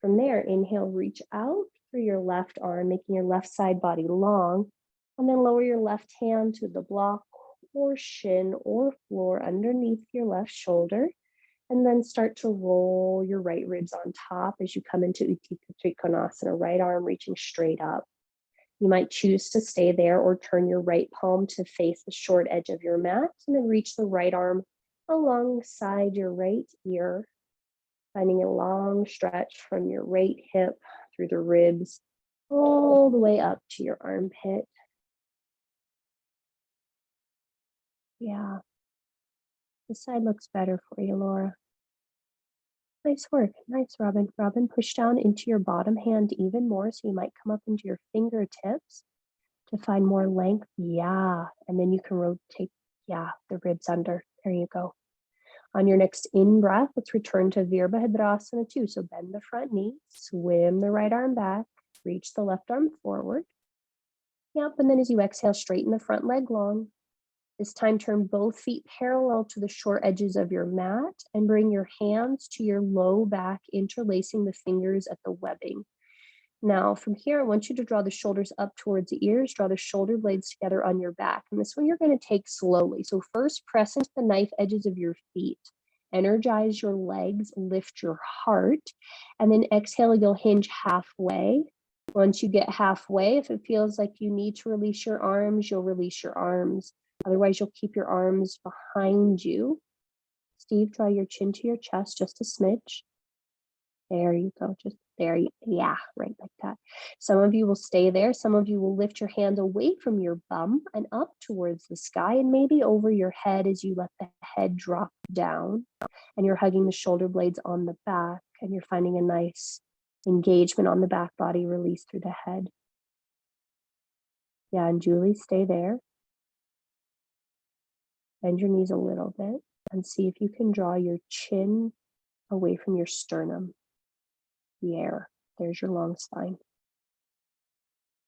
From there, inhale, reach out through your left arm, making your left side body long, and then lower your left hand to the block or shin or floor underneath your left shoulder, and then start to roll your right ribs on top as you come into Utthita Trikonasana, right arm reaching straight up. You might choose to stay there or turn your right palm to face the short edge of your mat, and then reach the right arm alongside your right ear, finding a long stretch from your right hip through the ribs, all the way up to your armpit. Yeah, this side looks better for you, Laura. Nice work. Nice, Robin. Robin, push down into your bottom hand even more, so you might come up into your fingertips to find more length. Yeah, and then you can rotate, the ribs under. There you go. On your next in-breath, let's return to Virabhadrasana 2. So bend the front knee, swim the right arm back, reach the left arm forward. Yep, and then as you exhale, straighten the front leg long. This time, turn both feet parallel to the short edges of your mat and bring your hands to your low back, interlacing the fingers at the webbing. Now, from here, I want you to draw the shoulders up towards the ears, draw the shoulder blades together on your back. And this one you're going to take slowly. So first, press into the knife edges of your feet. Energize your legs, lift your heart, and then exhale, you'll hinge halfway. Once you get halfway, if it feels like you need to release your arms, you'll release your arms. Otherwise, you'll keep your arms behind you. Steve, draw your chin to your chest just a smidge. There you go, just there. Yeah, right like that. Some of you will stay there. Some of you will lift your hands away from your bum and up towards the sky and maybe over your head as you let the head drop down. And you're hugging the shoulder blades on the back and you're finding a nice engagement on the back body, release through the head. Yeah, and Julie, stay there. Bend your knees a little bit and see if you can draw your chin away from your sternum. The air. There's your long spine.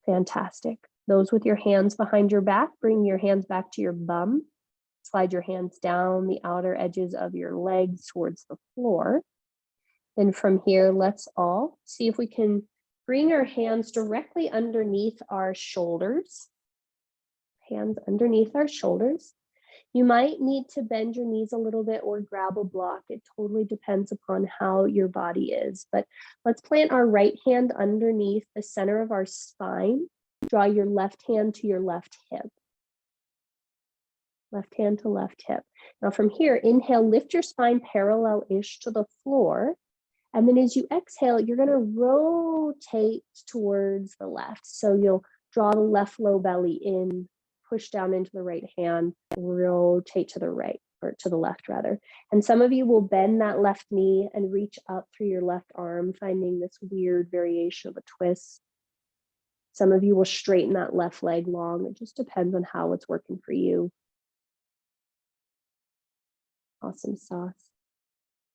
Fantastic. Those with your hands behind your back, bring your hands back to your bum. Slide your hands down the outer edges of your legs towards the floor. Then from here, let's all see if we can bring our hands directly underneath our shoulders. Hands underneath our shoulders. You might need to bend your knees a little bit or grab a block. It totally depends upon how your body is. But let's plant our right hand underneath the center of our spine. Draw your left hand to your left hip. Left hand to left hip. Now from here, inhale, lift your spine parallel-ish to the floor. And then as you exhale, you're going to rotate towards the left. So you'll draw the left low belly in, push down into the right hand, rotate to the right, or to the left rather. And some of you will bend that left knee and reach up through your left arm, finding this weird variation of a twist. Some of you will straighten that left leg long. It just depends on how it's working for you. Awesome sauce.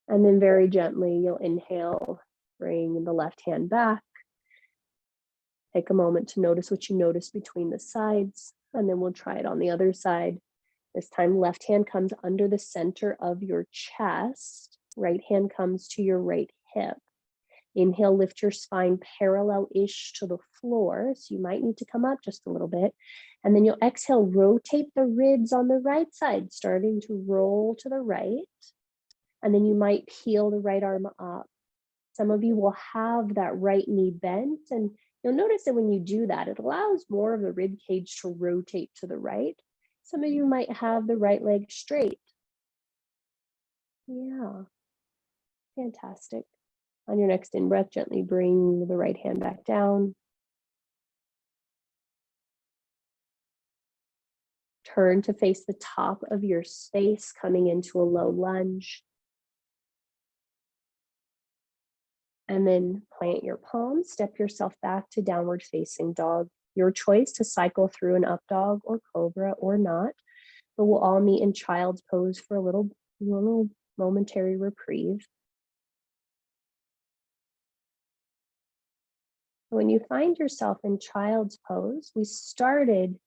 And then very gently, you'll inhale, bring the left hand back. Take a moment to notice what you notice between the sides, and then we'll try it on the other side. This time, left hand comes under the center of your chest. Right hand comes to your right hip. Inhale, lift your spine parallel-ish to the floor. So you might need to come up just a little bit. And then you'll exhale, rotate the ribs on the right side, starting to roll to the right. And then you might peel the right arm up. Some of you will have that right knee bent, and you'll notice that when you do that, it allows more of the rib cage to rotate to the right. Some of you might have the right leg straight. Yeah, fantastic. On your next in-breath, gently bring the right hand back down. Turn to face the top of your space, coming into a low lunge. And then plant your palms, step yourself back to downward facing dog. Your choice to cycle through an up dog or cobra or not, but we'll all meet in child's pose for a little momentary reprieve. When you find yourself in child's pose, we started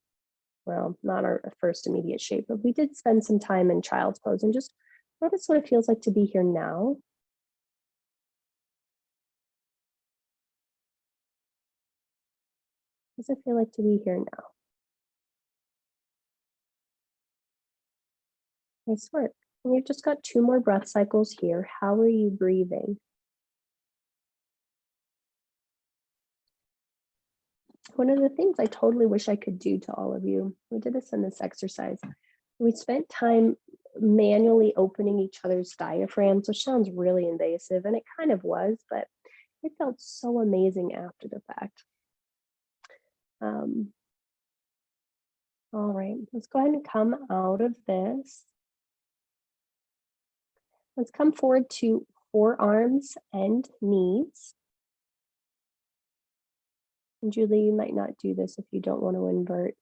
well, not our first immediate shape, but we did spend some time in child's pose, and just notice what it feels like to be here now. What does it feel like to be here now? Nice work. And you've just got 2 more breath cycles here. How are you breathing? One of the things I totally wish I could do to all of you, we did this in this exercise. We spent time manually opening each other's diaphragms, which sounds really invasive, and it kind of was, but it felt so amazing after the fact. All right, let's go ahead and come out of this. Let's come forward to forearms and knees. And Julie, you might not do this if you don't want to invert.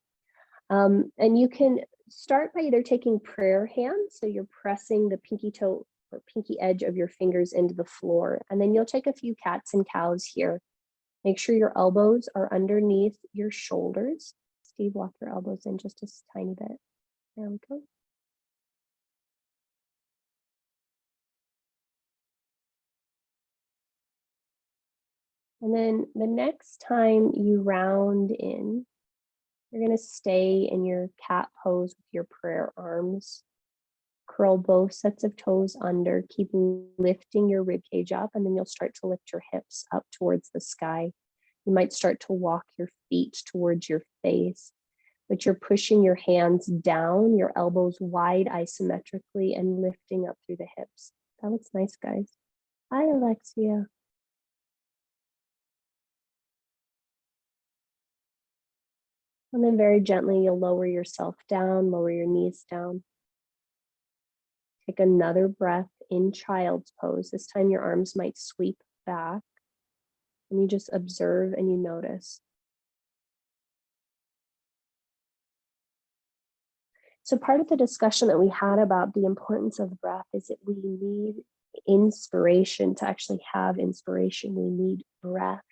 And you can start by either taking prayer hands, so you're pressing the pinky toe or pinky edge of your fingers into the floor, and then you'll take a few cats and cows here. Make sure your elbows are underneath your shoulders. Steve, walk your elbows in just a tiny bit. There we go. And then the next time you round in, you're going to stay in your cat pose with your prayer arms. Curl both sets of toes under, keep lifting your rib cage up, and then you'll start to lift your hips up towards the sky. You might start to walk your feet towards your face, but you're pushing your hands down, your elbows wide isometrically, and lifting up through the hips. That looks nice, guys. Hi, Alexia. And then very gently, you'll lower yourself down, lower your knees down. Take another breath in child's pose. This time your arms might sweep back, and you just observe and you notice. So part of the discussion that we had about the importance of breath is that we need inspiration to actually have inspiration. We need breath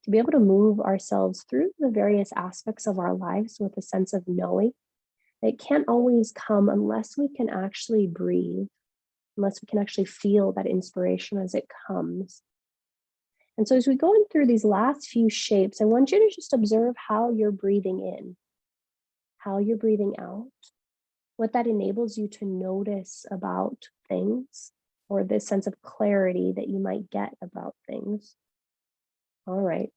to be able to move ourselves through the various aspects of our lives with a sense of knowing. It can't always come unless we can actually breathe, unless we can actually feel that inspiration as it comes. And so as we go in through these last few shapes, I want you to just observe how you're breathing in, how you're breathing out, what that enables you to notice about things, or this sense of clarity that you might get about things. All right,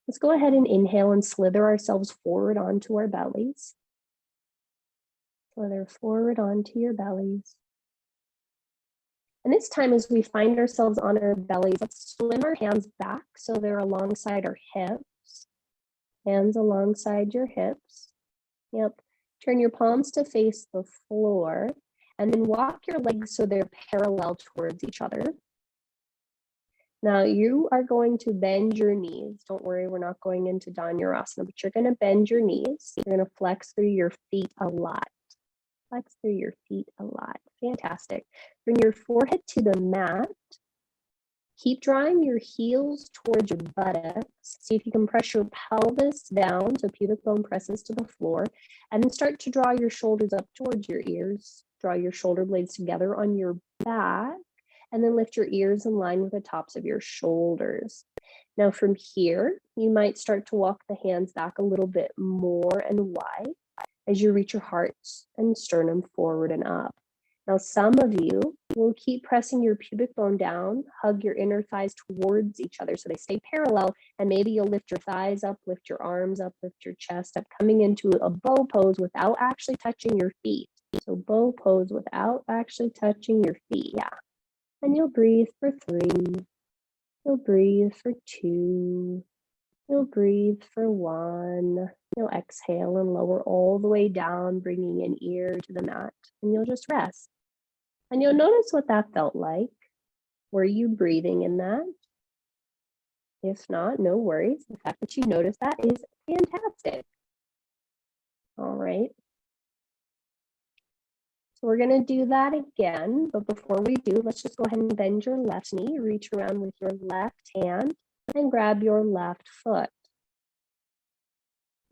let's go ahead and inhale and slither ourselves forward onto our bellies. Slither forward onto your bellies. And this time, as we find ourselves on our bellies, let's swim our hands back so they're alongside our hips. Hands alongside your hips. Yep. Turn your palms to face the floor, and then walk your legs so they're parallel towards each other. Now you are going to bend your knees. Don't worry, we're not going into Dhanurasana, but you're going to bend your knees. You're going to flex through your feet a lot. Flex through your feet a lot. Fantastic. Bring your forehead to the mat. Keep drawing your heels towards your buttocks. See if you can press your pelvis down so pubic bone presses to the floor, and then start to draw your shoulders up towards your ears. Draw your shoulder blades together on your back, and then lift your ears in line with the tops of your shoulders. Now from here, you might start to walk the hands back a little bit more and wide as you reach your heart and sternum forward and up. Now, some of you will keep pressing your pubic bone down, hug your inner thighs towards each other so they stay parallel, and maybe you'll lift your thighs up, lift your arms up, lift your chest up, coming into a bow pose without actually touching your feet. So bow pose without actually touching your feet, yeah. And you'll breathe for 3, you'll breathe for 2, you'll breathe for 1, you'll exhale and lower all the way down, bringing an ear to the mat, and you'll just rest. And you'll notice what that felt like. Were you breathing in that? If not, no worries. The fact that you noticed that is fantastic. All right. So we're going to do that again. But before we do, let's just go ahead and bend your left knee, reach around with your left hand, and grab your left foot.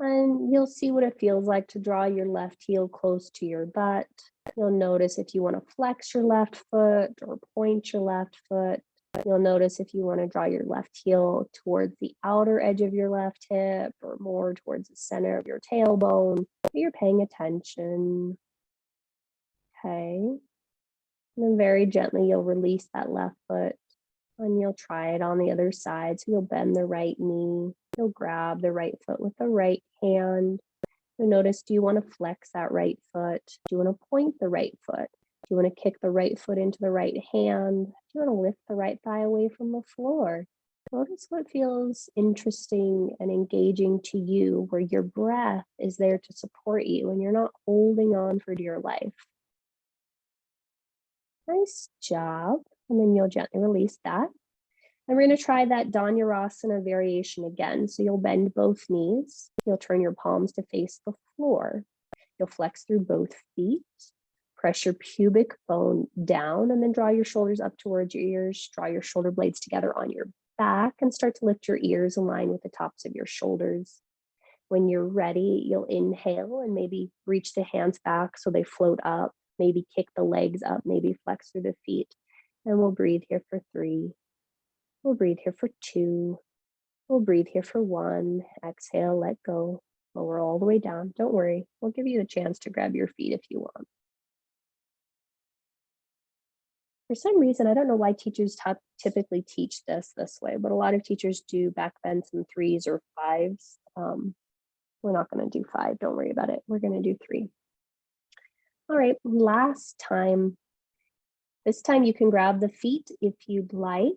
And you'll see what it feels like to draw your left heel close to your butt. You'll notice if you want to flex your left foot or point your left foot. You'll notice if you want to draw your left heel towards the outer edge of your left hip or more towards the center of your tailbone. You're paying attention. Okay. And then very gently, you'll release that left foot and you'll try it on the other side. So you'll bend the right knee. You'll grab the right foot with the right hand. You'll notice, do you want to flex that right foot? Do you want to point the right foot? Do you want to kick the right foot into the right hand? Do you want to lift the right thigh away from the floor? Notice what feels interesting and engaging to you, where your breath is there to support you and you're not holding on for dear life. Nice job. And then you'll gently release that. And we're going to try that Dhanurasana variation again. So you'll bend both knees. You'll turn your palms to face the floor. You'll flex through both feet. Press your pubic bone down and then draw your shoulders up towards your ears. Draw your shoulder blades together on your back and start to lift your ears in line with the tops of your shoulders. When you're ready, you'll inhale and maybe reach the hands back so they float up. Maybe kick the legs up, maybe flex through the feet. And we'll breathe here for 3. We'll breathe here for 2. We'll breathe here for 1. Exhale, let go. Lower all the way down. Don't worry. We'll give you the chance to grab your feet if you want. For some reason, I don't know why teachers typically teach this way, but a lot of teachers do back bends in 3s or 5s. We're not going to do 5. Don't worry about it. We're going to do 3. All right, last time. This time you can grab the feet if you'd like.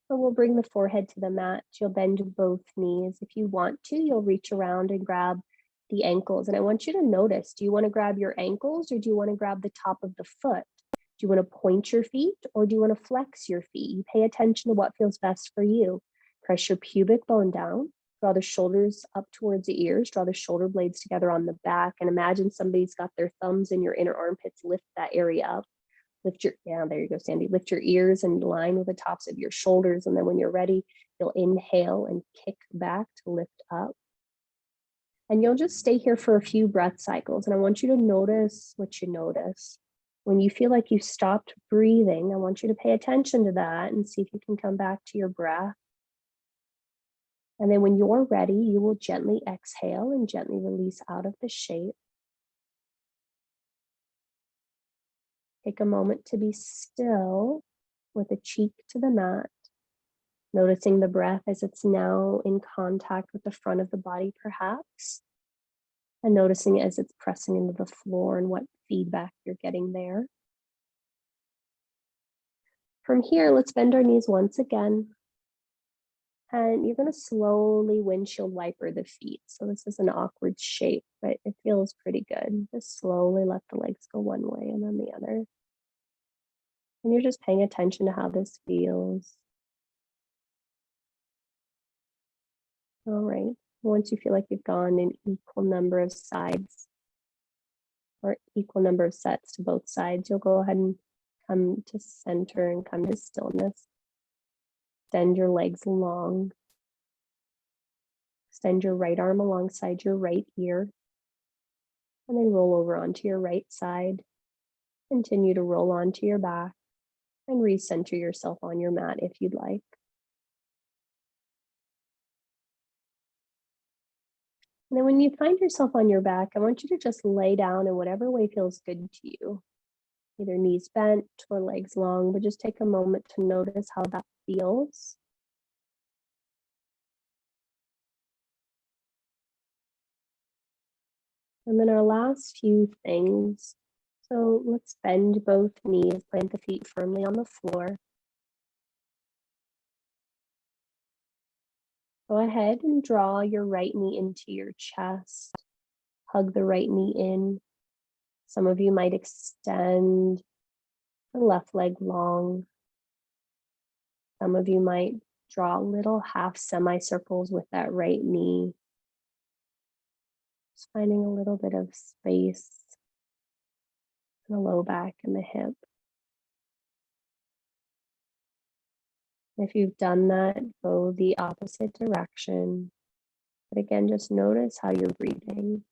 So we'll bring the forehead to the mat. You'll bend both knees. If you want to, you'll reach around and grab the ankles. And I want you to notice, do you want to grab your ankles or do you want to grab the top of the foot? Do you want to point your feet or do you want to flex your feet? You pay attention to what feels best for you. Press your pubic bone down. Draw the shoulders up towards the ears. Draw the shoulder blades together on the back. And imagine somebody's got their thumbs in your inner armpits. Lift that area up. There you go, Sandy. Lift your ears in line with the tops of your shoulders. And then when you're ready, you'll inhale and kick back to lift up. And you'll just stay here for a few breath cycles. And I want you to notice what you notice. When you feel like you stopped breathing, I want you to pay attention to that and see if you can come back to your breath. And then when you're ready, you will gently exhale and gently release out of the shape. Take a moment to be still with a cheek to the mat, noticing the breath as it's now in contact with the front of the body, perhaps, and noticing as it's pressing into the floor and what feedback you're getting there. From here, let's bend our knees once again. And you're going to slowly windshield wiper the feet. So this is an awkward shape, but it feels pretty good. Just slowly let the legs go one way and then the other. And you're just paying attention to how this feels. All right. Once you feel like you've gone an equal number of sides or equal number of sets to both sides, you'll go ahead and come to center and come to stillness. Extend your legs long. Extend your right arm alongside your right ear. And then roll over onto your right side. Continue to roll onto your back and recenter yourself on your mat if you'd like. And then when you find yourself on your back, I want you to just lay down in whatever way feels good to you. Either knees bent or legs long, but just take a moment to notice how that feels. And then our last few things. So let's bend both knees, plant the feet firmly on the floor. Go ahead and draw your right knee into your chest. Hug the right knee in. Some of you might extend the left leg long. Some of you might draw little half semicircles with that right knee. Just finding a little bit of space in the low back and the hip. If you've done that, go the opposite direction. But again, just notice how you're breathing.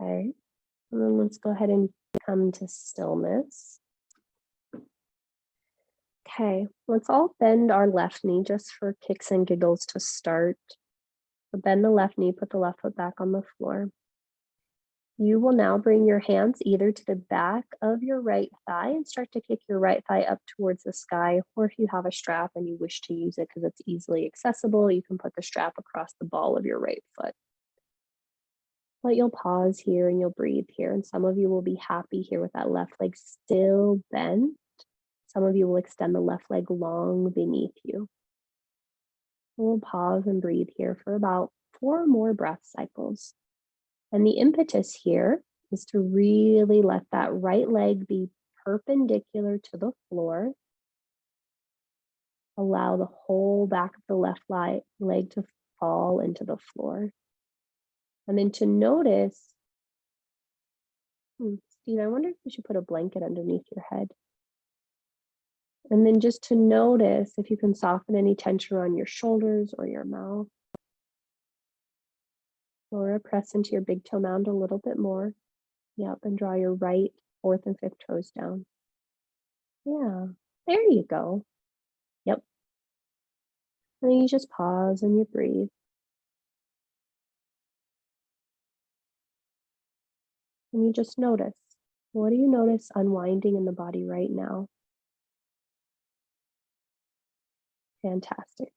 Okay. And then let's go ahead and come to stillness. Okay, let's all bend our left knee just for kicks and giggles to start. So bend the left knee, put the left foot back on the floor. You will now bring your hands either to the back of your right thigh and start to kick your right thigh up towards the sky, or if you have a strap and you wish to use it because it's easily accessible, you can put the strap across the ball of your right foot. But you'll pause here and you'll breathe here, and some of you will be happy here with that left leg still bent. Some of you will extend the left leg long beneath you. We'll pause and breathe here for about 4 more breath cycles. And the impetus here is to really let that right leg be perpendicular to the floor. Allow the whole back of the left leg to fall into the floor. And then to notice, Steve, I wonder if you should put a blanket underneath your head. And then just to notice if you can soften any tension around your shoulders or your mouth. Laura, press into your big toe mound a little bit more. Yep, and draw your right, fourth, and fifth toes down. Yeah, there you go. Yep. And then you just pause and you breathe. And you just notice. What do you notice unwinding in the body right now? Fantastic.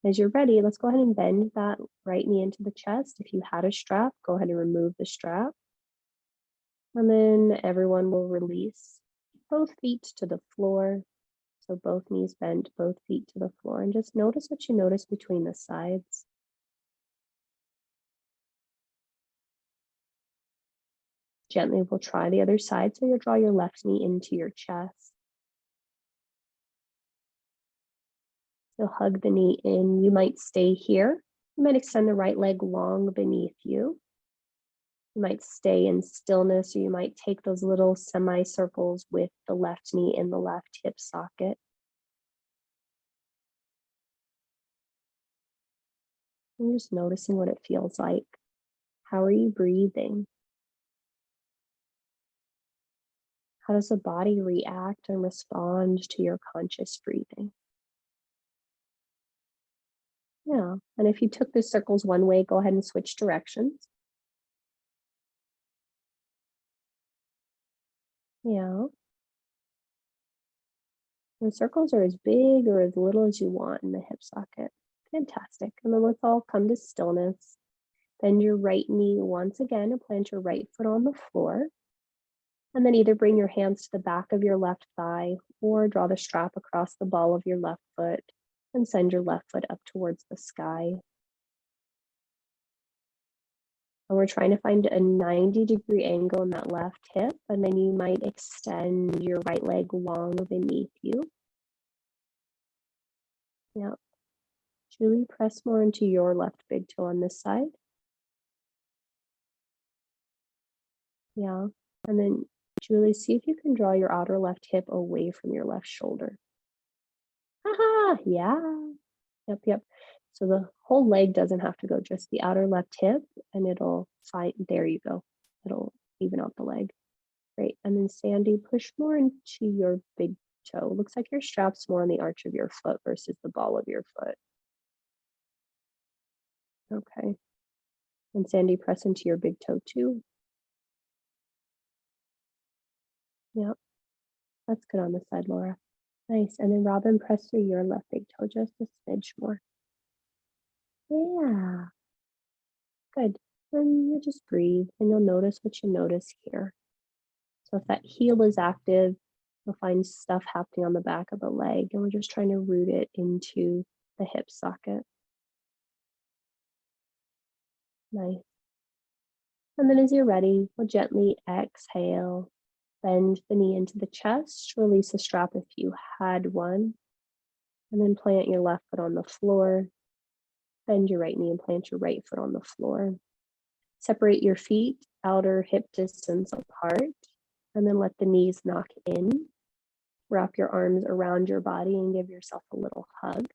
As you're ready, let's go ahead and bend that right knee into the chest. If you had a strap, go ahead and remove the strap. And then everyone will release both feet to the floor. So both knees bent, both feet to the floor. And just notice what you notice between the sides. Gently, we'll try the other side. So you'll draw your left knee into your chest. You'll hug the knee in. You might stay here. You might extend the right leg long beneath you. You might stay in stillness, or you might take those little semicircles with the left knee in the left hip socket. And just noticing what it feels like. How are you breathing? How does the body react and respond to your conscious breathing? Yeah, and if you took the circles one way, go ahead and switch directions. Yeah. And circles are as big or as little as you want in the hip socket. Fantastic. And then let's all come to stillness. Bend your right knee once again and plant your right foot on the floor. And then either bring your hands to the back of your left thigh or draw the strap across the ball of your left foot and send your left foot up towards the sky. And we're trying to find a 90-degree angle in that left hip, and then you might extend your right leg long beneath you. Yep. Julie, press more into your left big toe on this side. Yeah. And then Julie, see if you can draw your outer left hip away from your left shoulder. Haha, yeah. Yep, yep. So the whole leg doesn't have to go, just the outer left hip, and it'll find, there you go. It'll even out the leg. Great. And then Sandy, push more into your big toe. Looks like your strap's more on the arch of your foot versus the ball of your foot. Okay. And Sandy, press into your big toe too. Yep. That's good on this side, Laura. Nice. And then Robin, press through your left big toe just a smidge more. Yeah. Good. And you just breathe and you'll notice what you notice here. So if that heel is active, you'll find stuff happening on the back of the leg, and we're just trying to root it into the hip socket. Nice. And then as you're ready, we'll gently exhale, bend the knee into the chest, release the strap if you had one, and then plant your left foot on the floor. Bend your right knee and plant your right foot on the floor. Separate your feet outer hip distance apart, and then let the knees knock in. Wrap your arms around your body and give yourself a little hug.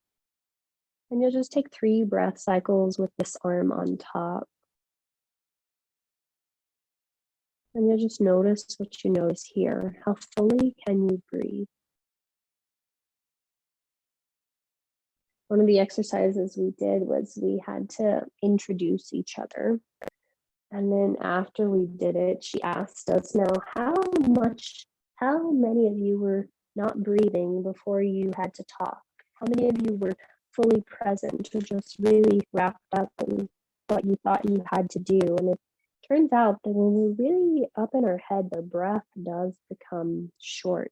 And you'll just take 3 breath cycles with this arm on top. And you'll just notice what you notice here. How fully can you breathe? One of the exercises we did was we had to introduce each other. And then after we did it, she asked us, now, how many of you were not breathing before you had to talk? How many of you were fully present or just really wrapped up in what you thought you had to do? And it turns out that when we're really up in our head, the breath does become short.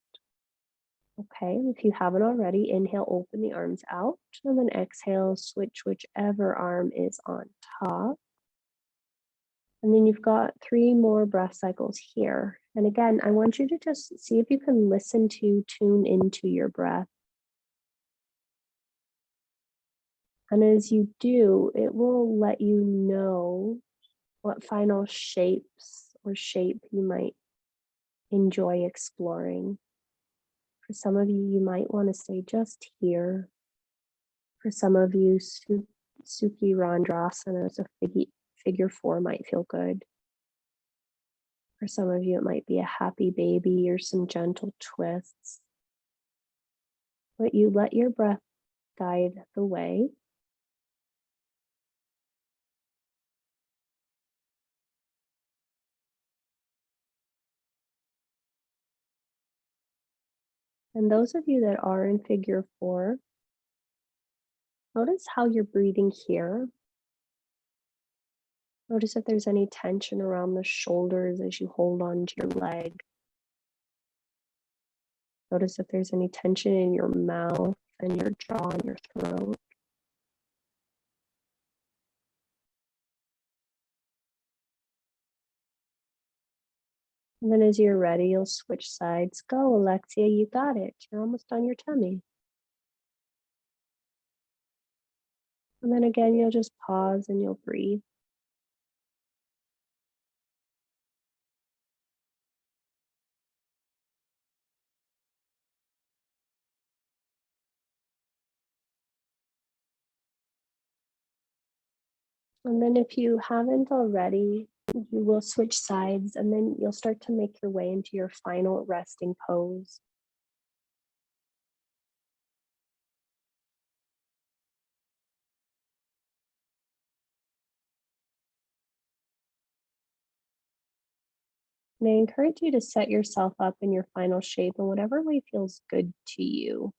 Okay, if you haven't already, inhale, open the arms out, and then exhale, switch whichever arm is on top. And then you've got 3 more breath cycles here. And again, I want you to just see if you can tune into your breath. And as you do, it will let you know what final shapes or shape you might enjoy exploring. For some of you, you might want to stay just here. For some of you, Sukhi Randrasana as a figure 4 might feel good. For some of you, it might be a happy baby or some gentle twists. But you let your breath guide the way. And those of you that are in figure 4, notice how you're breathing here. Notice if there's any tension around the shoulders as you hold on to your leg. Notice if there's any tension in your mouth and your jaw and your throat. And then as you're ready, you'll switch sides. Go, Alexia, you got it. You're almost on your tummy. And then again, you'll just pause and you'll breathe. And then if you haven't already, you will switch sides and then you'll start to make your way into your final resting pose. And I encourage you to set yourself up in your final shape in whatever way feels good to you.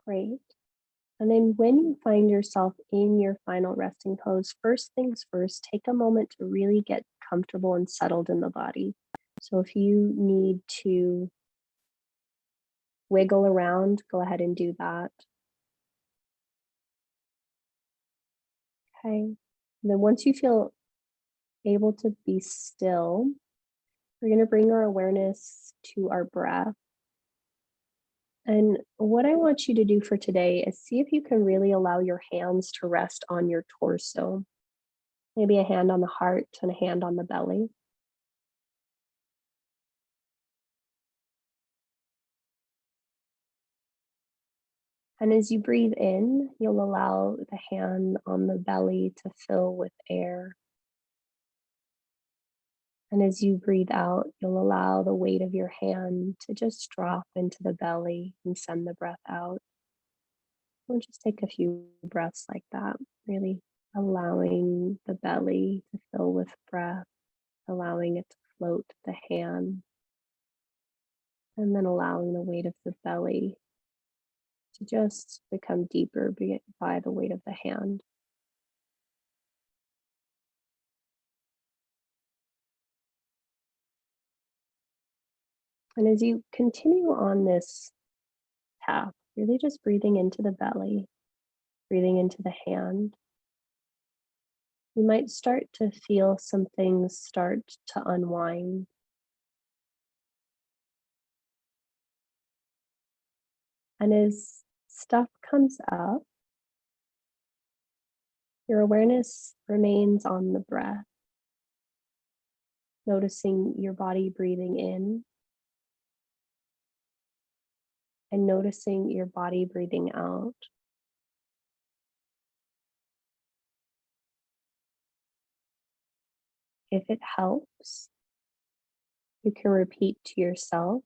Great. And then when you find yourself in your final resting pose, first things first, take a moment to really get comfortable and settled in the body. So if you need to wiggle around, go ahead and do that. Okay. And then once you feel able to be still, we're going to bring our awareness to our breath. And what I want you to do for today is see if you can really allow your hands to rest on your torso. Maybe a hand on the heart and a hand on the belly. And as you breathe in, you'll allow the hand on the belly to fill with air. And as you breathe out, you'll allow the weight of your hand to just drop into the belly and send the breath out. We'll just take a few breaths like that, really allowing the belly to fill with breath, allowing it to float the hand, and then allowing the weight of the belly to just become deeper by the weight of the hand. And as you continue on this path, really just breathing into the belly, Breathing into the hand, you might start to feel some things start to unwind. And as stuff comes up, your awareness remains on the breath, noticing your body breathing in and noticing your body breathing out. If it helps, you can repeat to yourself,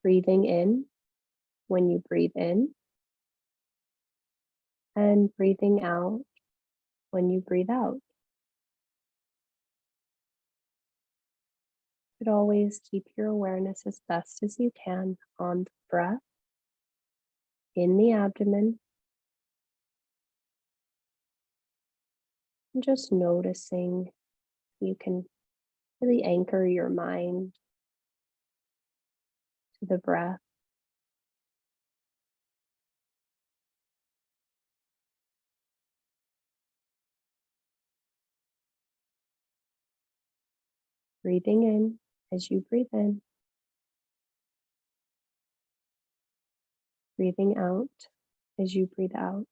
breathing in when you breathe in, and breathing out when you breathe out. But always keep your awareness as best as you can on the breath in the abdomen, and just noticing you can really anchor your mind to the breath. Breathing in as you breathe in, breathing out as you breathe out.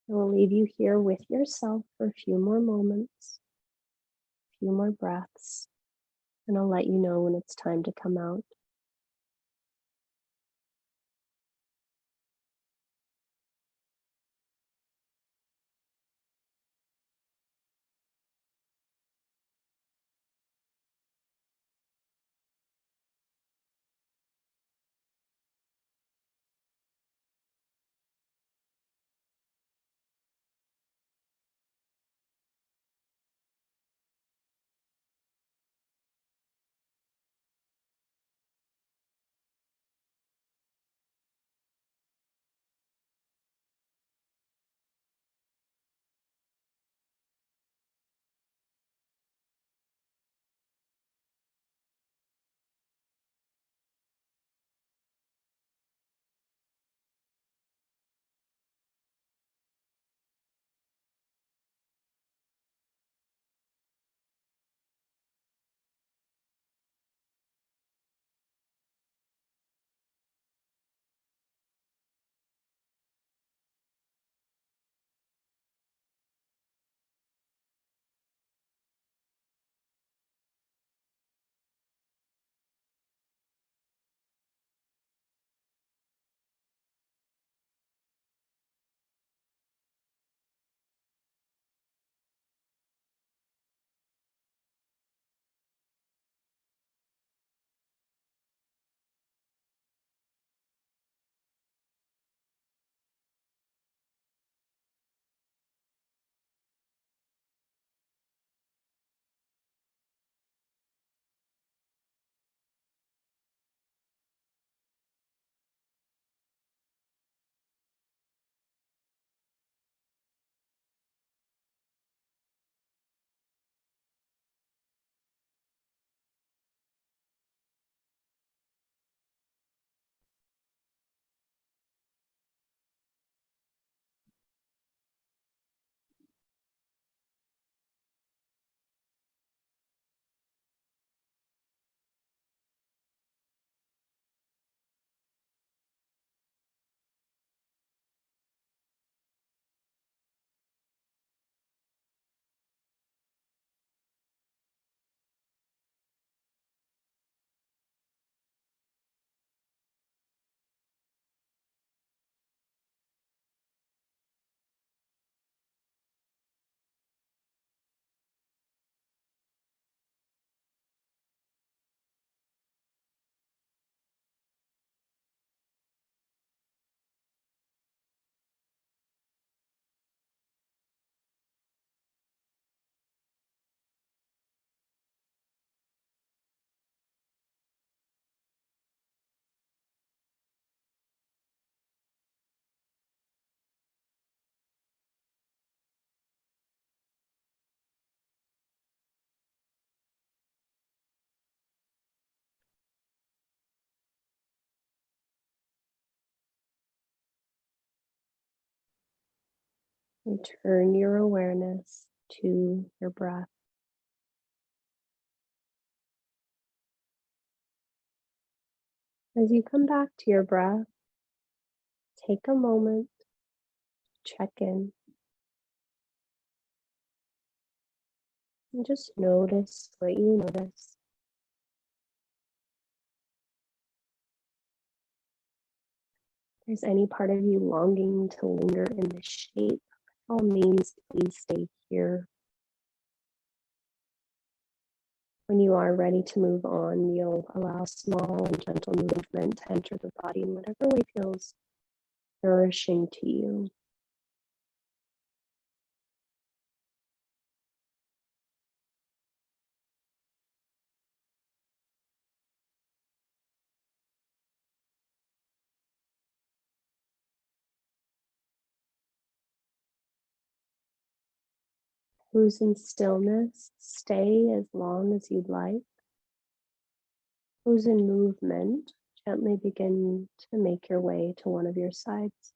I will leave you here with yourself for a few more moments, a few more breaths, and I'll let you know when it's time to come out. Return your awareness to your breath. As you come back to your breath, take a moment, check in, and just notice what you notice. If there's any part of you longing to linger in this shape, by all means, please stay here. When you are ready to move on, you'll allow small and gentle movement to enter the body in whatever way feels nourishing to you. Who's in stillness, stay as long as you'd like. Who's in movement, gently begin to make your way to one of your sides.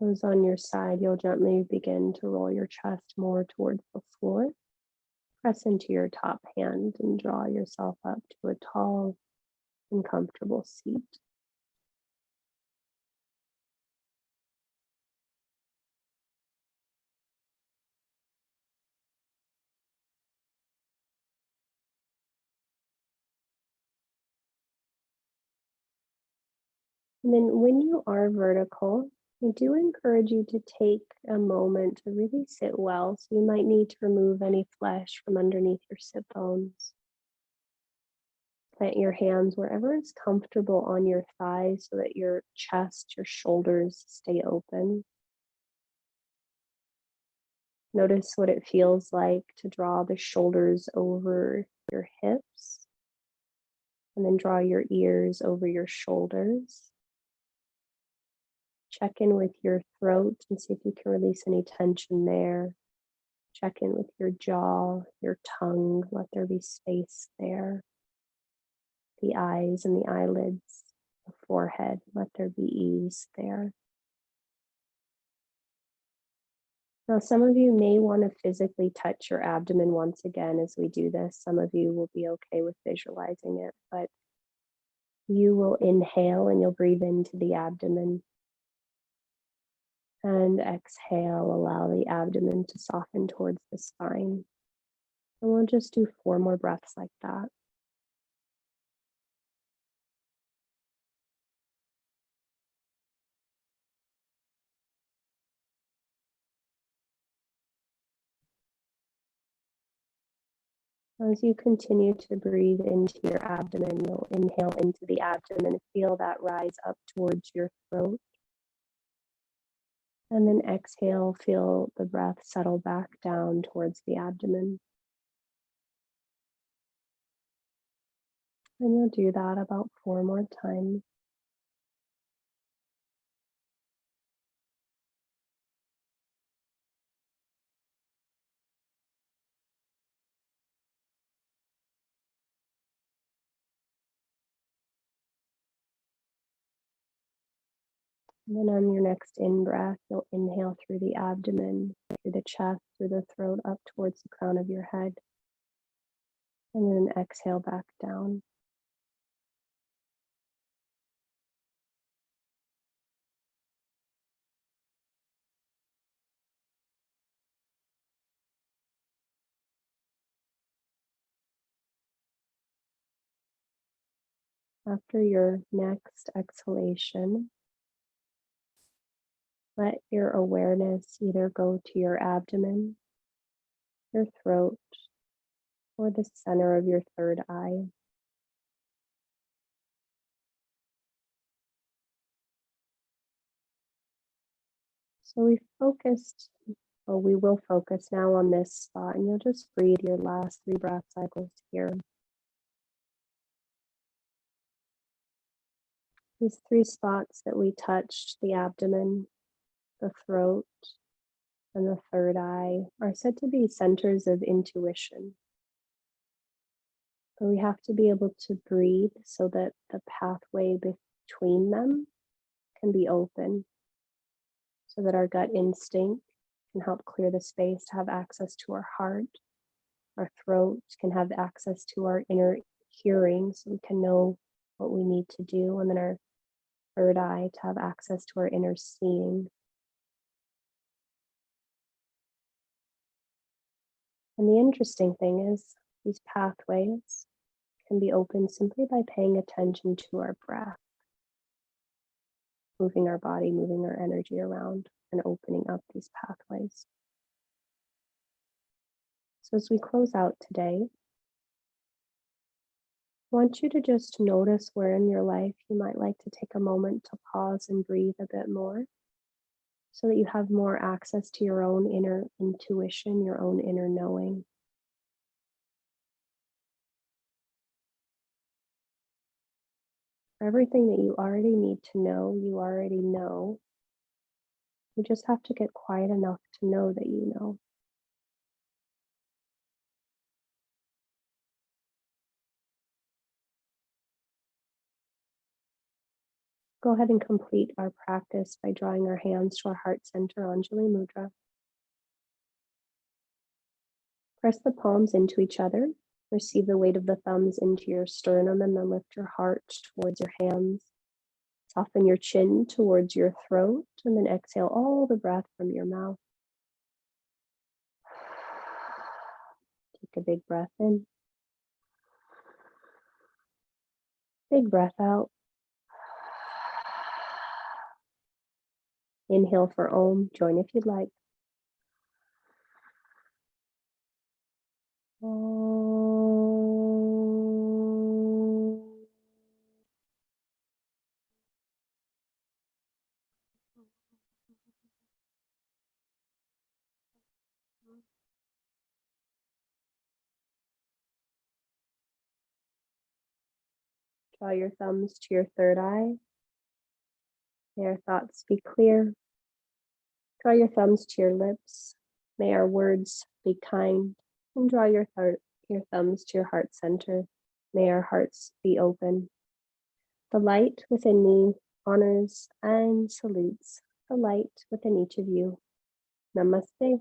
Those on your side, you'll gently begin to roll your chest more towards the floor. Press into your top hand and draw yourself up to a tall and comfortable seat. And then when you are vertical, I do encourage you to take a moment to really sit well. So you might need to remove any flesh from underneath your sit bones. Plant your hands wherever it's comfortable on your thighs so that your chest, your shoulders stay open. Notice what it feels like to draw the shoulders over your hips and then draw your ears over your shoulders. Check in with your throat and see if you can release any tension there. Check in with your jaw, your tongue, let there be space there. The eyes and the eyelids, the forehead, let there be ease there. Now, some of you may want to physically touch your abdomen once again as we do this. Some of you will be okay with visualizing it, but you will inhale and you'll breathe into the abdomen. And exhale, allow the abdomen to soften towards the spine. And we'll just do 4 more breaths like that. As you continue to breathe into your abdomen, you'll inhale into the abdomen, feel that rise up towards your throat. And then exhale, feel the breath settle back down towards the abdomen. And you'll do that about 4 more times. And then on your next in-breath, you'll inhale through the abdomen, through the chest, through the throat, up towards the crown of your head. And then exhale back down. After your next exhalation, let your awareness either go to your abdomen, your throat, or the center of your third eye. So we will focus now on this spot, and you'll just breathe your last 3 breath cycles here. These three spots that we touched, the abdomen, the throat, and the third eye, are said to be centers of intuition. But we have to be able to breathe so that the pathway between them can be open, so that our gut instinct can help clear the space to have access to our heart. Our throat can have access to our inner hearing so we can know what we need to do. And then our third eye to have access to our inner seeing. And the interesting thing is, these pathways can be opened simply by paying attention to our breath, moving our body, moving our energy around, and opening up these pathways. So as we close out today, I want you to just notice where in your life you might like to take a moment to pause and breathe a bit more so that you have more access to your own inner intuition, your own inner knowing. For everything that you already need to know, you already know. You just have to get quiet enough to know that you know. Go ahead and complete our practice by drawing our hands to our heart center, Anjali Mudra. Press the palms into each other. Receive the weight of the thumbs into your sternum and then lift your heart towards your hands. Soften your chin towards your throat and then exhale all the breath from your mouth. Take a big breath in. Big breath out. Inhale for Om. Join if you'd like. Draw your thumbs to your third eye. May our thoughts be clear. Draw your thumbs to your lips. May our words be kind. And draw your thumbs to your heart center. May our hearts be open. The light within me honors and salutes the light within each of you. Namaste.